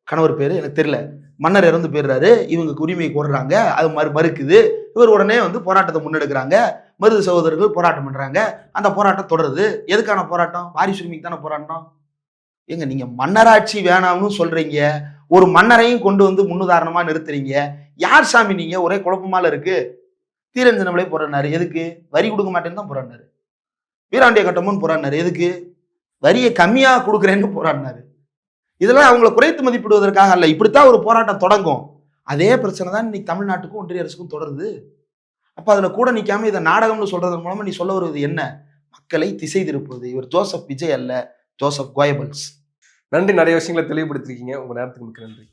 கணவர் பேரு எனக்கு தெரியல, மன்னர் இறந்து போயிடுறாரு, இவங்க உரிமை கோர்றாங்க, அது மறுக்குது. இவர் உடனே வந்து போராட்டத்தை முன்னெடுக்கிறாங்க, மருது சகோதரர்கள் போராட்டம் பண்றாங்க, அந்த போராட்டம் தொடருது. எதுக்கான போராட்டம்? வாரிசு உரிமைக்கு தானே போராட்டம். ஏங்க நீங்க மன்னராட்சி வேணாம்னு சொல்றீங்க, ஒரு மன்னரையும் கொண்டு வந்து முன்னுதாரணமா நிறுத்துறீங்க. யார் சாமி நீங்க? ஒரே குழப்பமால இருக்கு. தீரஞ்சனவளே போராடினாரு, எதுக்கு? வரி கொடுக்க மாட்டேன்னு தான் போராடினாரு. வீராண்டிய கட்டமும் போராடினாரு, எதுக்கு? வரியை கம்மியா கொடுக்குறேன்னு போராடினாரு. இதெல்லாம் அவங்களை குறைத்து மதிப்பிடுவதற்காக அல்ல. இப்படித்தான் ஒரு போராட்டம் தொடங்கும். அதே பிரச்சனை தான் இன்னைக்கு தமிழ்நாட்டுக்கும் ஒன்றிய அரசுக்கும் தொடருது. அப்ப அதுல கூட நிக்காம இதை நாடகம்னு சொல்றதன் மூலமா நீ சொல்ல வருவது என்ன? மக்களை திசை திருப்புவது. இவர் ஜோசப் விஜய் அல்ல, ஜோசப் கோயபல்ஸ். நன்றி, நிறைய விஷயங்களை தெளிவுபடுத்திருக்கீங்க. உங்க நேரத்துக்கு மிக்க நன்றி.